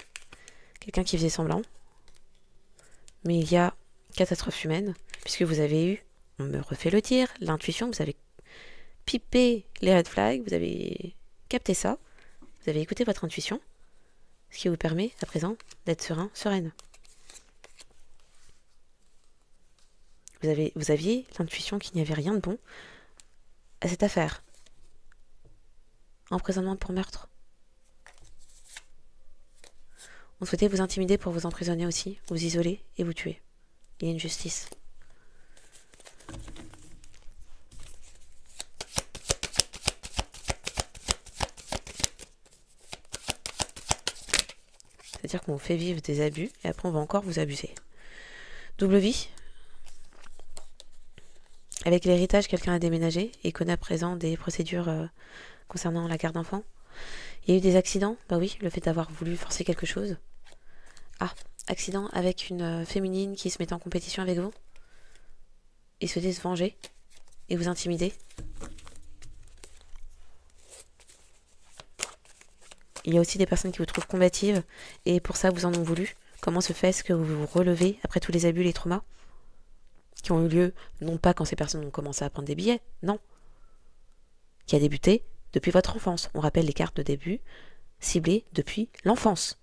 quelqu'un qui faisait semblant. Mais il y a catastrophe humaine. Puisque vous avez eu, on me refait le dire, l'intuition, vous avez pipé les red flags, vous avez capté ça, vous avez écouté votre intuition, ce qui vous permet à présent d'être serein, sereine. Vous aviez l'intuition qu'il n'y avait rien de bon à cette affaire. Emprisonnement pour meurtre. On souhaitait vous intimider pour vous emprisonner aussi, vous isoler et vous tuer. Il y a une justice. C'est-à-dire qu'on vous fait vivre des abus et après on va encore vous abuser. Double vie. Avec l'héritage, quelqu'un a déménagé et connaît à présent des procédures concernant la garde d'enfants. Il y a eu des accidents. Bah oui, le fait d'avoir voulu forcer quelque chose. Ah, accident avec une féminine qui se mettait en compétition avec vous et souhaitait se venger et vous intimider. Il y a aussi des personnes qui vous trouvent combatives et pour ça vous en ont voulu. Comment se fait-ce que vous vous relevez après tous les abus, les traumas qui ont eu lieu, non pas quand ces personnes ont commencé à prendre des billets, non. Qui a débuté depuis votre enfance. On rappelle les cartes de début ciblées depuis l'enfance.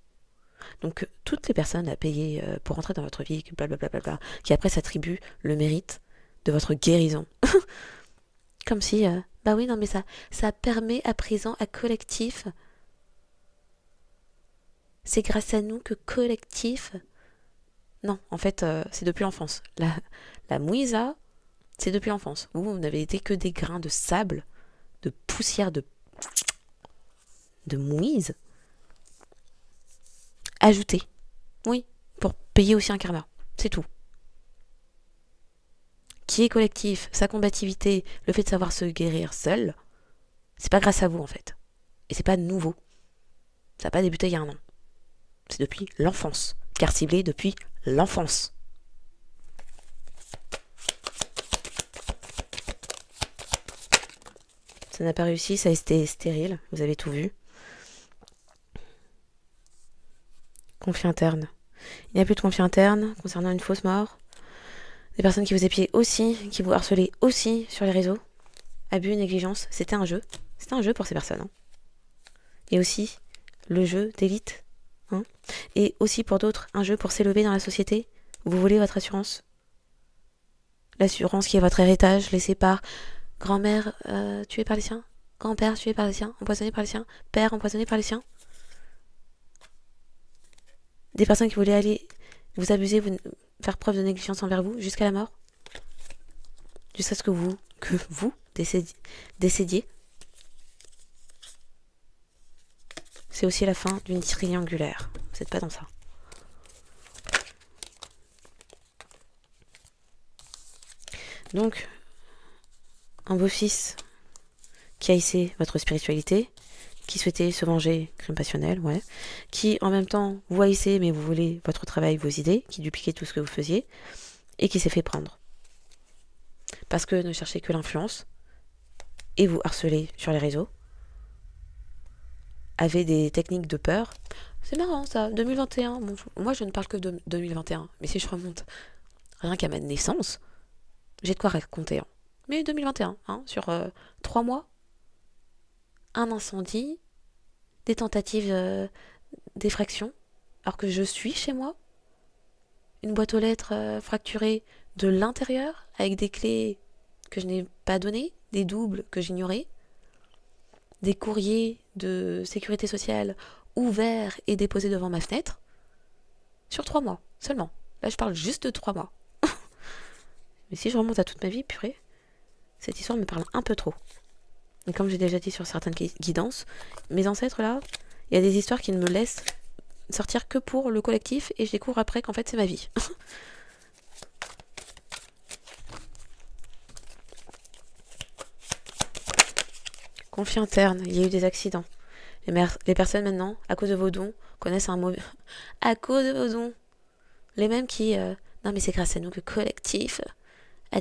Donc toutes les personnes à payer pour entrer dans votre vie, blablabla, qui après s'attribuent le mérite de votre guérison. Comme si, bah oui, non mais ça permet à présent à collectif. C'est grâce à nous que collectif... Non, en fait, c'est depuis l'enfance. La mouisa, c'est depuis l'enfance. Vous n'avez été que des grains de sable, de poussière, de mouise. Ajouté. Oui, pour payer aussi un karma. C'est tout. Qui est collectif, sa combativité, le fait de savoir se guérir seul, c'est pas grâce à vous en fait. Et c'est pas nouveau. Ça n'a pas débuté il y a un an. C'est depuis l'enfance. Car ciblé depuis l'enfance. Ça n'a pas réussi, ça a été stérile, vous avez tout vu. Conflit interne. Il n'y a plus de conflit interne concernant une fausse mort. Des personnes qui vous épiaient aussi, qui vous harcelaient aussi sur les réseaux. Abus, négligence, c'était un jeu. C'était un jeu pour ces personnes. Hein. Et aussi, le jeu d'élite. Hein. Et aussi pour d'autres, un jeu pour s'élever dans la société. Vous voulez votre assurance. L'assurance qui est votre héritage, laissé par grand-mère tuée par les siens, grand-père tué par les siens, empoisonné par les siens, père empoisonné par les siens. Des personnes qui voulaient aller vous abuser, faire preuve de négligence envers vous jusqu'à la mort. Jusqu'à ce que vous décédiez. C'est aussi la fin d'une triangulaire. Vous n'êtes pas dans ça. Donc, un beau-fils qui haïssait votre spiritualité, qui souhaitait se venger, crime passionnel, ouais, qui en même temps vous haïssait mais vous voulez votre travail, vos idées, qui dupliquait tout ce que vous faisiez, et qui s'est fait prendre. Parce que ne cherchez que l'influence, et vous harcelez sur les réseaux, avait des techniques de peur. C'est marrant ça, 2021. Bon, moi je ne parle que de 2021, mais si je remonte rien qu'à ma naissance, j'ai de quoi raconter. Hein. Mais 2021, hein, sur 3 mois, un incendie, des tentatives d'effraction, alors que je suis chez moi, une boîte aux lettres fracturée de l'intérieur, avec des clés que je n'ai pas données, des doubles que j'ignorais, des courriers de sécurité sociale ouverts et déposés devant ma fenêtre, sur 3 mois seulement. Là, je parle juste de 3 mois. Mais si je remonte à toute ma vie, purée, cette histoire me parle un peu trop. Et comme j'ai déjà dit sur certaines guidances, mes ancêtres là, il y a des histoires qui ne me laissent sortir que pour le collectif et je découvre après qu'en fait c'est ma vie. Conflit interne, il y a eu des accidents. Les personnes maintenant, à cause de vos dons, connaissent un mauvais... à cause de vos dons. Les mêmes qui... non mais c'est grâce à nous que le collectif a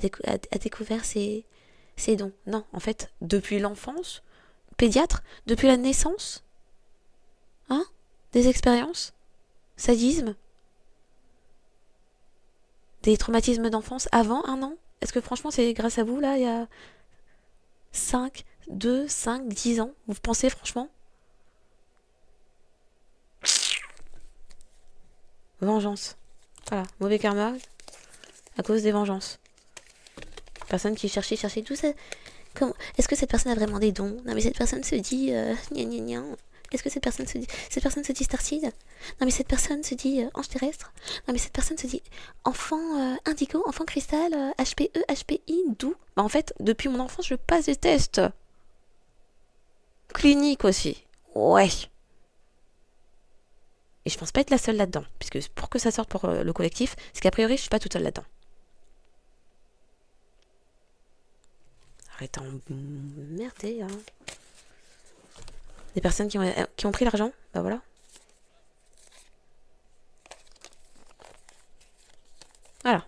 découvert ses dons. Non, en fait, depuis l'enfance, pédiatre, depuis la naissance, hein, des expériences, sadisme, des traumatismes d'enfance avant 1 an. Est-ce que franchement c'est grâce à vous là, il y a 10 ans, vous pensez franchement? Vengeance. Voilà, mauvais karma à cause des vengeances. Personne qui cherchait tout ça. Est-ce que cette personne a vraiment des dons? Non mais cette personne se dit gna gna gna. Est-ce que cette personne se dit Starseed? Non mais cette personne se dit ange terrestre. Non mais cette personne se dit enfant indigo, enfant cristal, HPE, HPI, doux. Bah en fait, depuis mon enfance, je passe des tests. Cliniques aussi. Ouais. Et je pense pas être la seule là-dedans. Puisque pour que ça sorte pour le collectif, c'est qu'a priori, je suis pas toute seule là-dedans. Arrête d'emmerder, hein. Des personnes qui ont pris l'argent, bah voilà. Voilà.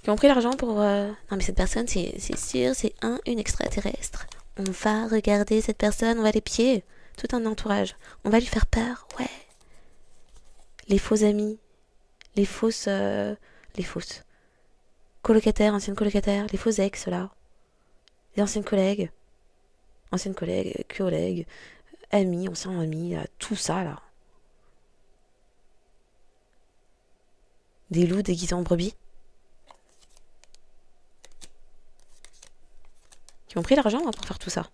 Qui ont pris l'argent pour... Non mais cette personne, c'est sûr, c'est une extraterrestre. On va regarder cette personne, on va l'épier. Tout un entourage. On va lui faire peur, ouais. Les faux amis. Les fausses... colocataires, anciennes colocataires. Les faux ex, là. Les anciennes collègues, amis, anciens amis, là, tout ça, là. Des loups déguisés en brebis. Qui ont pris l'argent hein, pour faire tout ça.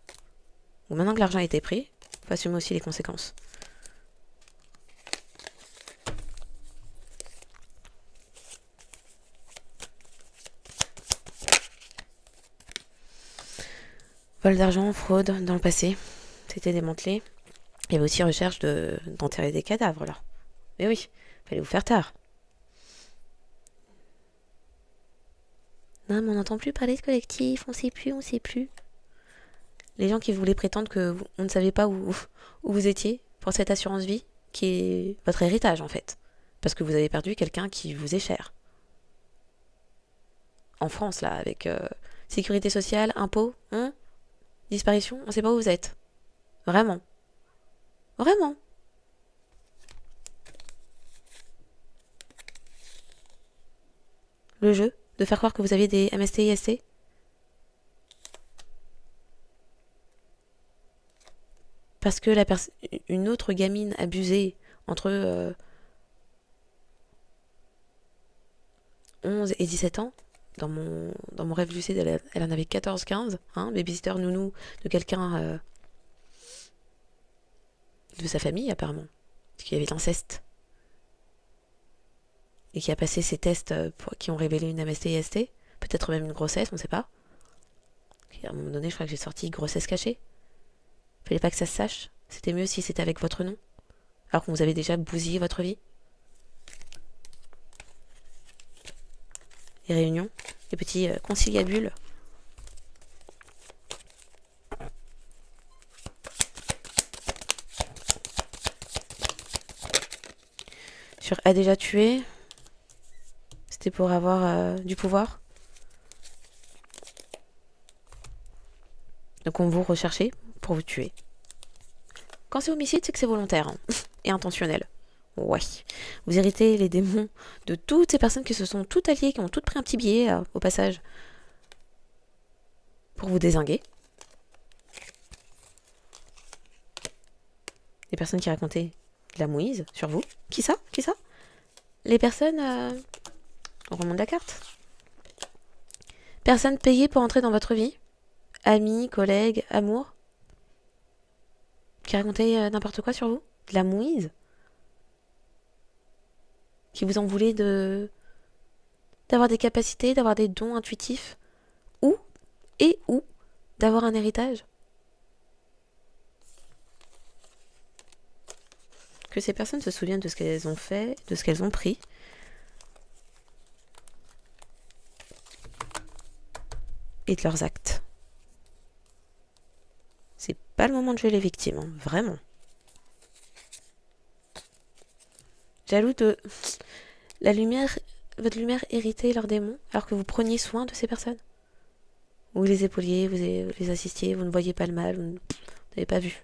Bon, maintenant que l'argent a été pris, il faut assumer aussi les conséquences. Vol d'argent, fraude dans le passé, c'était démantelé. Il y avait aussi recherche d'enterrer des cadavres là. Mais oui, fallait vous faire tard. Non mais on n'entend plus parler de collectif, on sait plus. Les gens qui voulaient prétendre que on ne savait pas où vous étiez pour cette assurance vie, qui est votre héritage en fait. Parce que vous avez perdu quelqu'un qui vous est cher. En France là, avec sécurité sociale, impôts, disparition, on ne sait pas où vous êtes. Vraiment. Vraiment. Le jeu de faire croire que vous aviez des MST, IST. Parce que une autre gamine abusée entre 11 et 17 ans, dans mon rêve lucide, elle en avait 14-15, hein, babysitter nounou de quelqu'un de sa famille apparemment, parce qu'il y avait de l'inceste. Et qui a passé ces tests qui ont révélé une MST-IST, peut-être même une grossesse, on ne sait pas. Et à un moment donné, je crois que j'ai sorti grossesse cachée. Fallait pas que ça se sache. C'était mieux si c'était avec votre nom, alors qu'on vous avait déjà bousillé votre vie. Les réunions, les petits conciliabules. Sur a déjà tué, c'était pour avoir du pouvoir. Donc on vous recherchait pour vous tuer. Quand c'est homicide, c'est que c'est volontaire hein, et intentionnel. Ouais. Vous héritez les démons de toutes ces personnes qui se sont toutes alliées, qui ont toutes pris un petit billet au passage pour vous dézinguer. Les personnes qui racontaient de la mouise sur vous. Qui ça? Qui ça? Les personnes... On remonte la carte. Personnes payées pour entrer dans votre vie. Amis, collègues, amour. Qui racontaient n'importe quoi sur vous. De la mouise. Qui vous en voulaient d'avoir des capacités, d'avoir des dons intuitifs. Ou d'avoir un héritage. Que ces personnes se souviennent de ce qu'elles ont fait, de ce qu'elles ont pris. Et de leurs actes. C'est pas le moment de jouer les victimes, hein, vraiment. Jaloux de la lumière, votre lumière héritée leurs démons, alors que vous preniez soin de ces personnes. Vous les épauliez, vous les assistiez, vous ne voyez pas le mal, vous n'avez pas vu.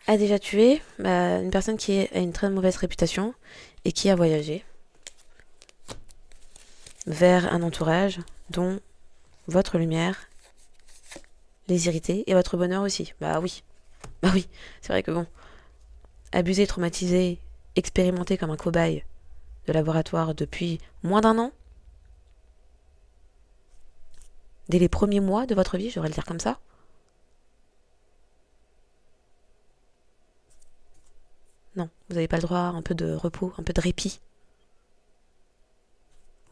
A déjà tué une personne qui a une très mauvaise réputation et qui a voyagé vers un entourage dont votre lumière les irritait et votre bonheur aussi. Bah oui, c'est vrai que bon, abusé, traumatisé, expérimenté comme un cobaye de laboratoire depuis moins d'1 an, dès les premiers mois de votre vie, je devrais le dire comme ça. Non, vous n'avez pas le droit à un peu de repos, un peu de répit.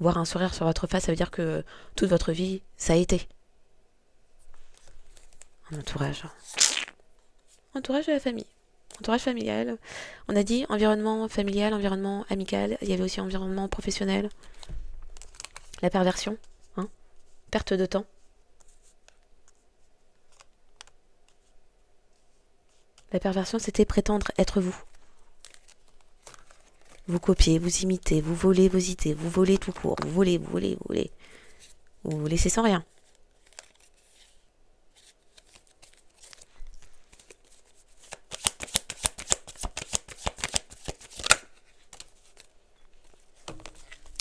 Voir un sourire sur votre face, ça veut dire que toute votre vie, ça a été. Un entourage. Entourage de la famille. Entourage familial. On a dit environnement familial, environnement amical. Il y avait aussi environnement professionnel. La perversion. Hein, perte de temps. La perversion, c'était prétendre être vous. Vous copiez, vous imitez, vous volez vos idées, vous volez tout court, vous volez. Vous vous laissez sans rien.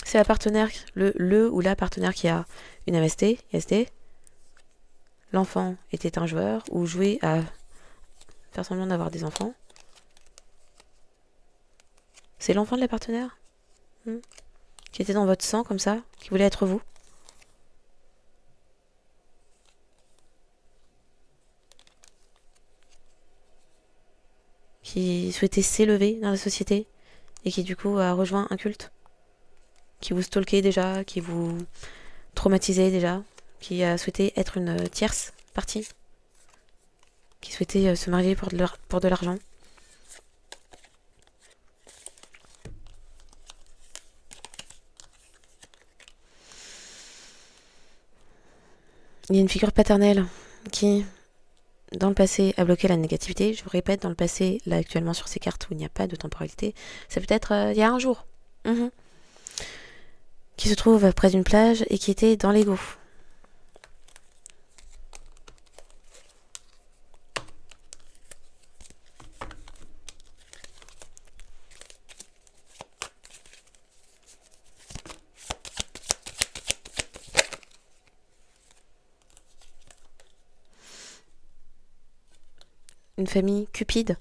C'est la partenaire, le ou la partenaire qui a une MST, IST. L'enfant était un joueur ou jouait à faire semblant d'avoir des enfants. C'est l'enfant de la partenaire qui était dans votre sang comme ça, qui voulait être vous. Qui souhaitait s'élever dans la société et qui du coup a rejoint un culte. Qui vous stalkait déjà, qui vous traumatisait déjà, qui a souhaité être une tierce partie, qui souhaitait se marier pour de l'argent. Il y a une figure paternelle qui, dans le passé, a bloqué la négativité. Je vous répète, dans le passé, là actuellement sur ces cartes où il n'y a pas de temporalité, ça peut être il y a un jour. Qui se trouve près d'une plage et qui était dans l'ego. Une famille cupide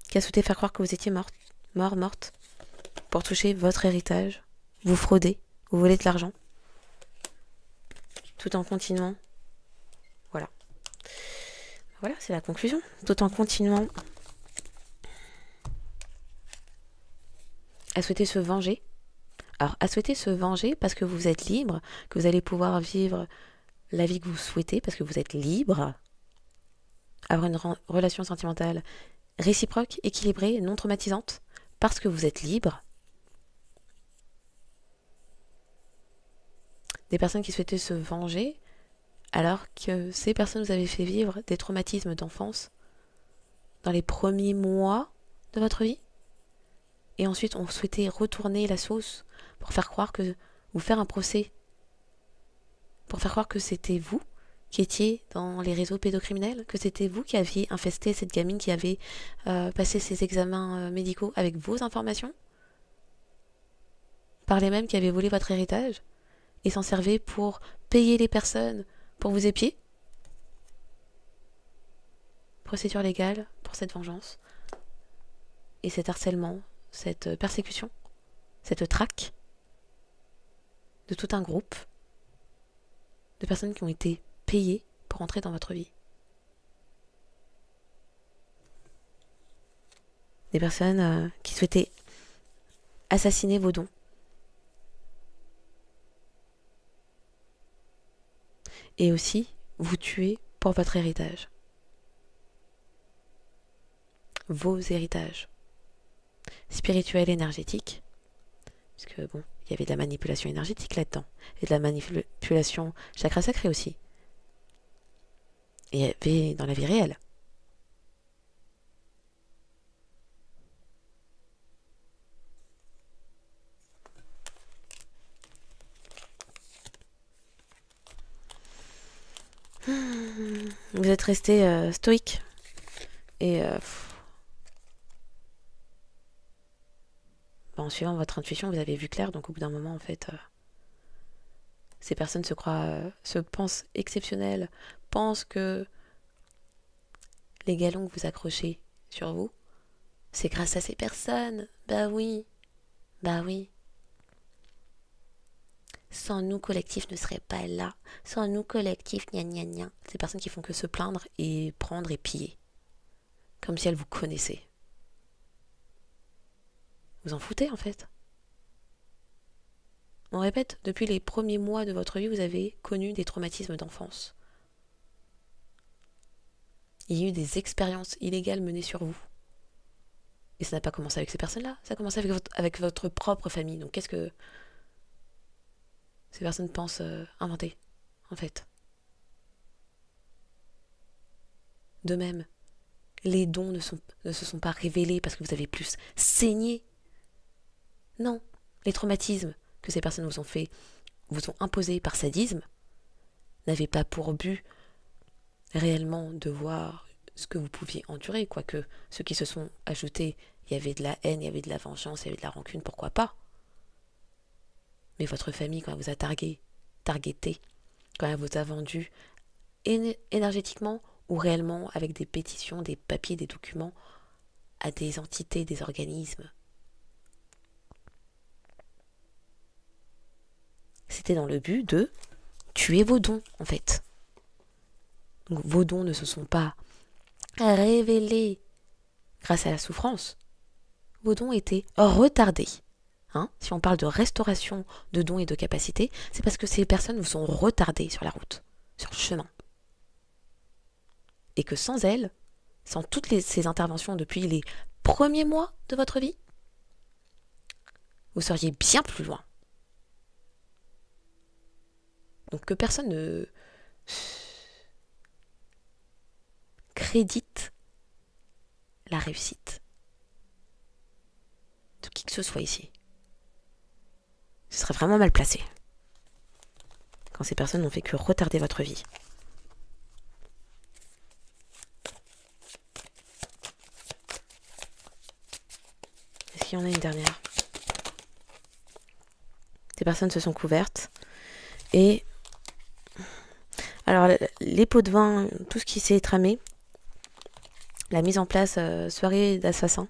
qui a souhaité faire croire que vous étiez morte, pour toucher votre héritage, vous frauder, vous voler de l'argent, tout en continuant. Voilà. Voilà, c'est la conclusion. Tout en continuant à souhaiter se venger. Alors, à souhaiter se venger parce que vous êtes libre, que vous allez pouvoir vivre la vie que vous souhaitez, parce que vous êtes libre, avoir une relation sentimentale réciproque, équilibrée, non traumatisante, parce que vous êtes libre. Des personnes qui souhaitaient se venger, alors que ces personnes vous avaient fait vivre des traumatismes d'enfance dans les premiers mois de votre vie. Et ensuite, on souhaitait retourner la sauce pour faire croire que vous faire un procès pour faire croire que c'était vous qui étiez dans les réseaux pédocriminels, que c'était vous qui aviez infesté cette gamine qui avait passé ses examens médicaux avec vos informations, par les mêmes qui avaient volé votre héritage et s'en servaient pour payer les personnes pour vous épier. Procédure légale pour cette vengeance et cet harcèlement, cette persécution, cette traque de tout un groupe de personnes qui ont été payées pour entrer dans votre vie. Des personnes qui souhaitaient assassiner vos dons. Et aussi vous tuer pour votre héritage. Vos héritages. Spirituels, énergétiques. Parce que bon, il y avait de la manipulation énergétique là-dedans. Et de la manipulation chakra sacré aussi. Et il y avait dans la vie réelle. Vous êtes resté stoïque. Et en suivant votre intuition, vous avez vu clair. Donc au bout d'un moment, en fait, ces personnes se pensent exceptionnelles, pensent que les galons que vous accrochez sur vous, c'est grâce à ces personnes. Bah oui. Bah oui. Sans nous, collectif ne serait pas là. Sans nous, collectif, gna gna gna. Ces personnes qui font que se plaindre et prendre et piller. Comme si elles vous connaissaient. Vous en foutez en fait. On répète, depuis les premiers mois de votre vie, vous avez connu des traumatismes d'enfance. Il y a eu des expériences illégales menées sur vous. Et ça n'a pas commencé avec ces personnes-là, ça a commencé avec votre propre famille. Donc qu'est-ce que ces personnes pensent inventer, en fait? De même, les dons ne se sont pas révélés parce que vous avez plus saigné. Non, les traumatismes que ces personnes vous ont imposés par sadisme, n'avaient pas pour but réellement de voir ce que vous pouviez endurer, quoique ceux qui se sont ajoutés, il y avait de la haine, il y avait de la vengeance, il y avait de la rancune, pourquoi pas. Mais votre famille, quand elle vous a targeté, quand elle vous a vendu énergétiquement ou réellement avec des pétitions, des papiers, des documents à des entités, des organismes, c'était dans le but de tuer vos dons, en fait. Donc vos dons ne se sont pas révélés grâce à la souffrance. Vos dons étaient retardés. Si on parle de restauration de dons et de capacités, c'est parce que ces personnes vous sont retardées sur la route, sur le chemin. Et que sans elles, sans ces interventions depuis les premiers mois de votre vie, vous seriez bien plus loin. Donc que personne ne crédite la réussite de qui que ce soit ici. Ce serait vraiment mal placé quand ces personnes n'ont fait que retarder votre vie. Est-ce qu'il y en a une dernière? Ces personnes se sont couvertes et alors les pots de vin, tout ce qui s'est tramé, la mise en place soirée d'assassins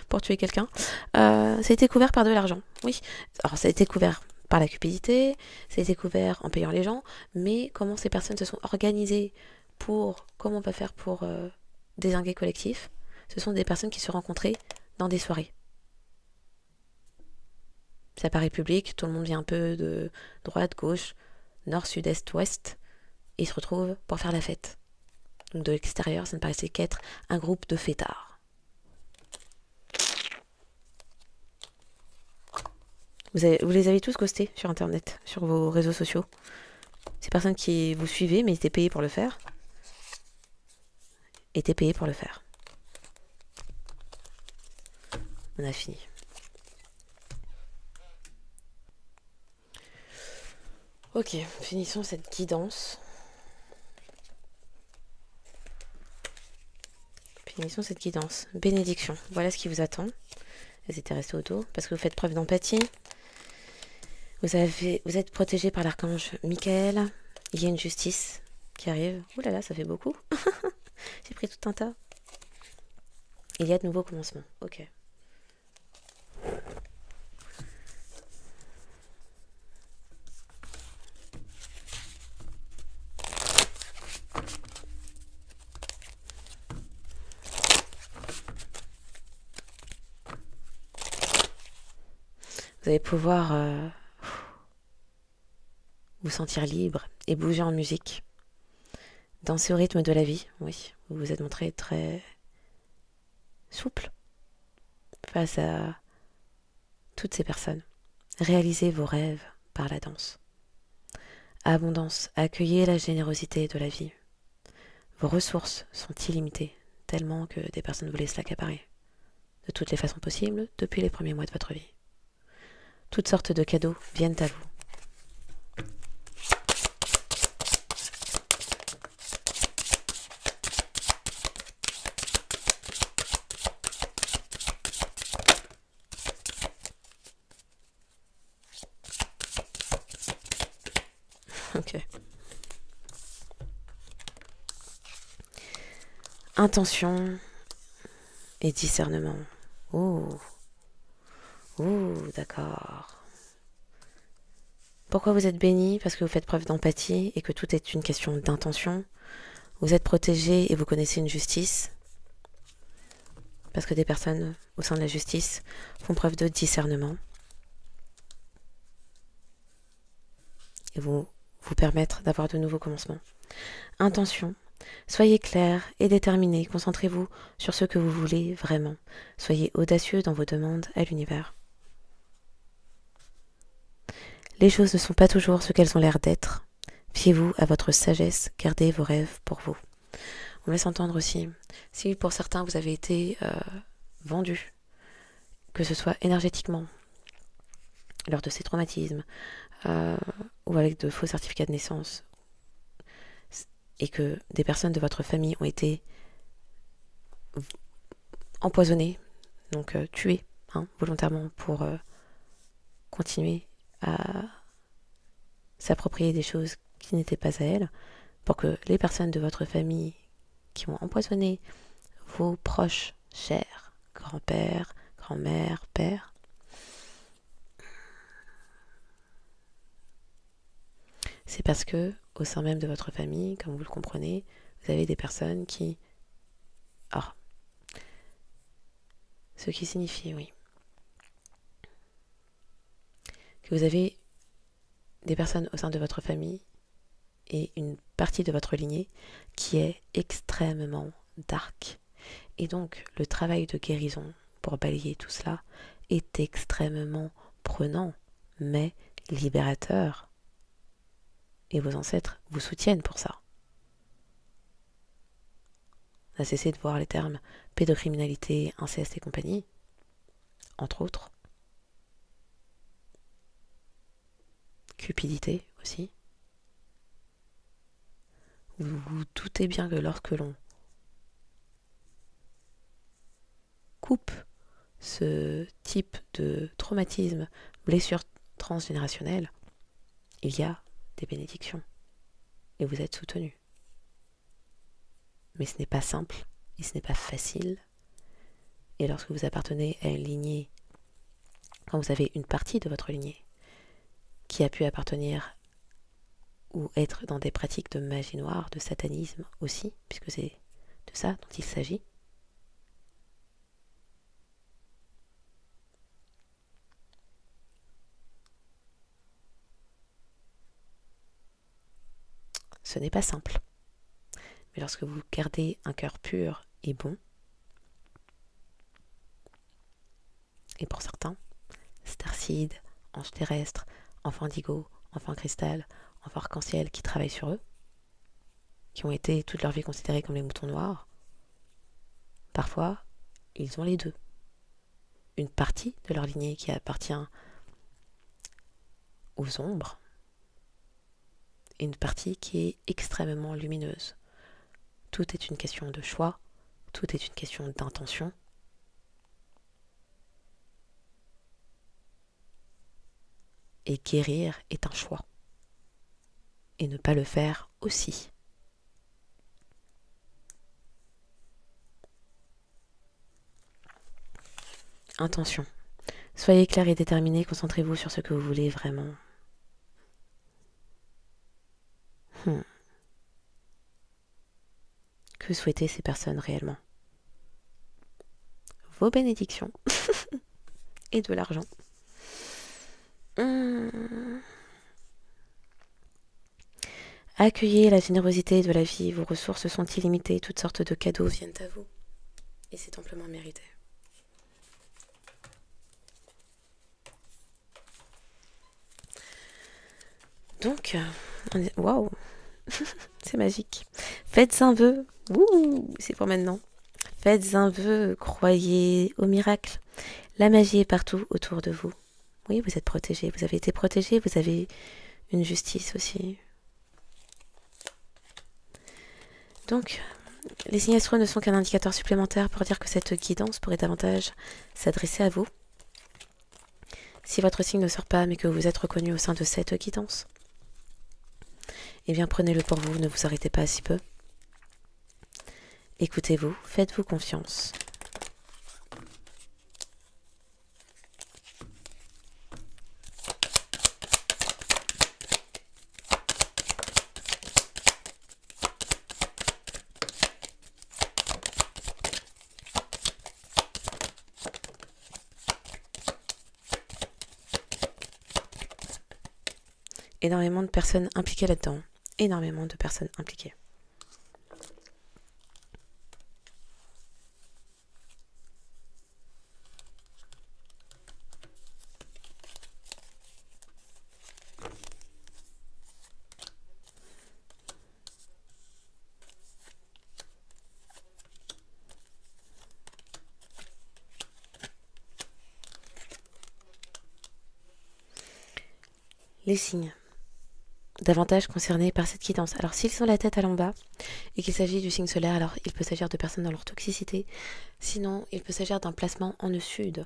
pour tuer quelqu'un, ça a été couvert par de l'argent. Oui, alors ça a été couvert par la cupidité, ça a été couvert en payant les gens, mais comment ces personnes se sont organisées comment on va faire pour dézinguer collectif? Ce sont des personnes qui se rencontraient dans des soirées. Ça paraît public, tout le monde vient un peu de droite, gauche, nord, sud, est, ouest, et ils se retrouvent pour faire la fête. Donc de l'extérieur, ça ne paraissait qu'être un groupe de fêtards. Vous les avez tous ghostés sur internet, sur vos réseaux sociaux. Ces personnes qui vous suivaient, mais étaient payées pour le faire. Étaient payées pour le faire. On a fini. Ok, finissons cette guidance. Finissons cette guidance. Bénédiction. Voilà ce qui vous attend. N'hésitez à rester au dos parce que vous faites preuve d'empathie. Vous êtes protégé par l'archange Michael. Il y a une justice qui arrive. Ouh là là, ça fait beaucoup. J'ai pris tout un tas. Il y a de nouveaux commencements. Ok. Vous allez pouvoir vous sentir libre et bouger en musique. Danser au rythme de la vie, oui. Vous vous êtes montré très souple face à toutes ces personnes. Réalisez vos rêves par la danse. Abondance, accueillez la générosité de la vie. Vos ressources sont illimitées, tellement que des personnes vous laissent l'accaparer. De toutes les façons possibles, depuis les premiers mois de votre vie. Toutes sortes de cadeaux viennent à vous. Ok. Intention et discernement. Oh. Oh, d'accord. Pourquoi vous êtes béni? Parce que vous faites preuve d'empathie et que tout est une question d'intention. Vous êtes protégé et vous connaissez une justice. Parce que des personnes au sein de la justice font preuve de discernement. Et vous permettre d'avoir de nouveaux commencements. Intention. Soyez clair et déterminé. Concentrez-vous sur ce que vous voulez vraiment. Soyez audacieux dans vos demandes à l'univers. Les choses ne sont pas toujours ce qu'elles ont l'air d'être. Fiez-vous à votre sagesse. Gardez vos rêves pour vous. On laisse entendre aussi, si pour certains vous avez été vendu, que ce soit énergétiquement, lors de ces traumatismes, ou avec de faux certificats de naissance, et que des personnes de votre famille ont été empoisonnées, donc tuées volontairement pour continuer à s'approprier des choses qui n'étaient pas à elles, pour que les personnes de votre famille qui ont empoisonné vos proches chers, grand-père, grand-mère, père, c'est parce que au sein même de votre famille, comme vous le comprenez, vous avez des personnes qui... Alors, ce qui signifie, oui, que vous avez des personnes au sein de votre famille et une partie de votre lignée qui est extrêmement dark. Et donc, le travail de guérison pour balayer tout cela est extrêmement prenant, mais libérateur. Et vos ancêtres vous soutiennent pour ça. On a cessé de voir les termes pédocriminalité, inceste et compagnie, entre autres. Cupidité aussi. Vous vous doutez bien que lorsque l'on coupe ce type de traumatisme, blessure transgénérationnelle, il y a des bénédictions. Et vous êtes soutenu. Mais ce n'est pas simple et ce n'est pas facile. Et lorsque vous appartenez à une lignée, quand vous avez une partie de votre lignée qui a pu appartenir ou être dans des pratiques de magie noire, de satanisme aussi, puisque c'est de ça dont il s'agit, ce n'est pas simple. Mais lorsque vous gardez un cœur pur et bon, et pour certains, starseed, ange terrestre, enfant indigo, enfant cristal, enfant arc-en-ciel qui travaillent sur eux, qui ont été toute leur vie considérés comme les moutons noirs, parfois, ils ont les deux. Une partie de leur lignée qui appartient aux ombres, et une partie qui est extrêmement lumineuse. Tout est une question de choix, tout est une question d'intention. Et guérir est un choix. Et ne pas le faire aussi. Intention. Soyez clair et déterminé, concentrez-vous sur ce que vous voulez vraiment. Que souhaitaient ces personnes réellement? Vos bénédictions et de l'argent. Accueillez la générosité de la vie, vos ressources sont illimitées, toutes sortes de cadeaux viennent à vous. Et c'est amplement mérité. Donc, waouh, c'est magique. Faites un vœu, c'est pour maintenant. Faites un vœu, croyez au miracle. La magie est partout autour de vous. Oui, vous êtes protégé, vous avez été protégé, vous avez une justice aussi. Donc, les signes astraux ne sont qu'un indicateur supplémentaire pour dire que cette guidance pourrait davantage s'adresser à vous. Si votre signe ne sort pas, mais que vous êtes reconnu au sein de cette guidance, eh bien prenez-le pour vous, ne vous arrêtez pas à si peu. Écoutez-vous, faites-vous confiance. Énormément de personnes impliquées là-dedans. Énormément de personnes impliquées. Les signes davantage concernés par cette guidance. Alors s'ils ont la tête à l'en-bas et qu'il s'agit du signe solaire, alors il peut s'agir de personnes dans leur toxicité. Sinon, il peut s'agir d'un placement en nœud sud.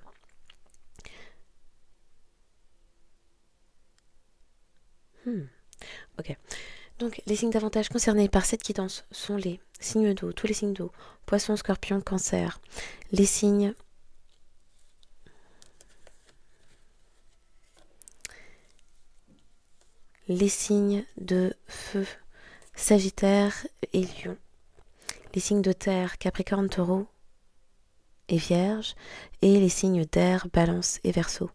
Ok. Donc les signes davantage concernés par cette guidance sont les signes d'eau, tous les signes d'eau, poisson, scorpion, cancer, les signes de feu, Sagittaire et Lion, les signes de terre, Capricorne, Taureau et Vierge, et les signes d'air, Balance et Verseau.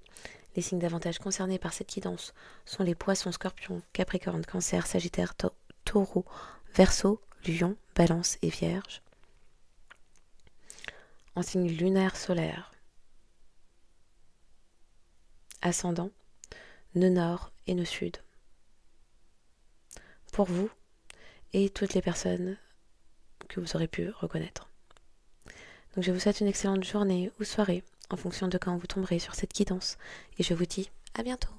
Les signes davantage concernés par cette guidance sont les poissons, scorpions, Capricorne, Cancer, Sagittaire, Taureau, Verseau, Lion, Balance et Vierge. En signe lunaire solaire, ascendant, nœud nord et nœud sud. Pour vous et toutes les personnes que vous aurez pu reconnaître. Donc je vous souhaite une excellente journée ou soirée en fonction de quand vous tomberez sur cette guidance et je vous dis à bientôt.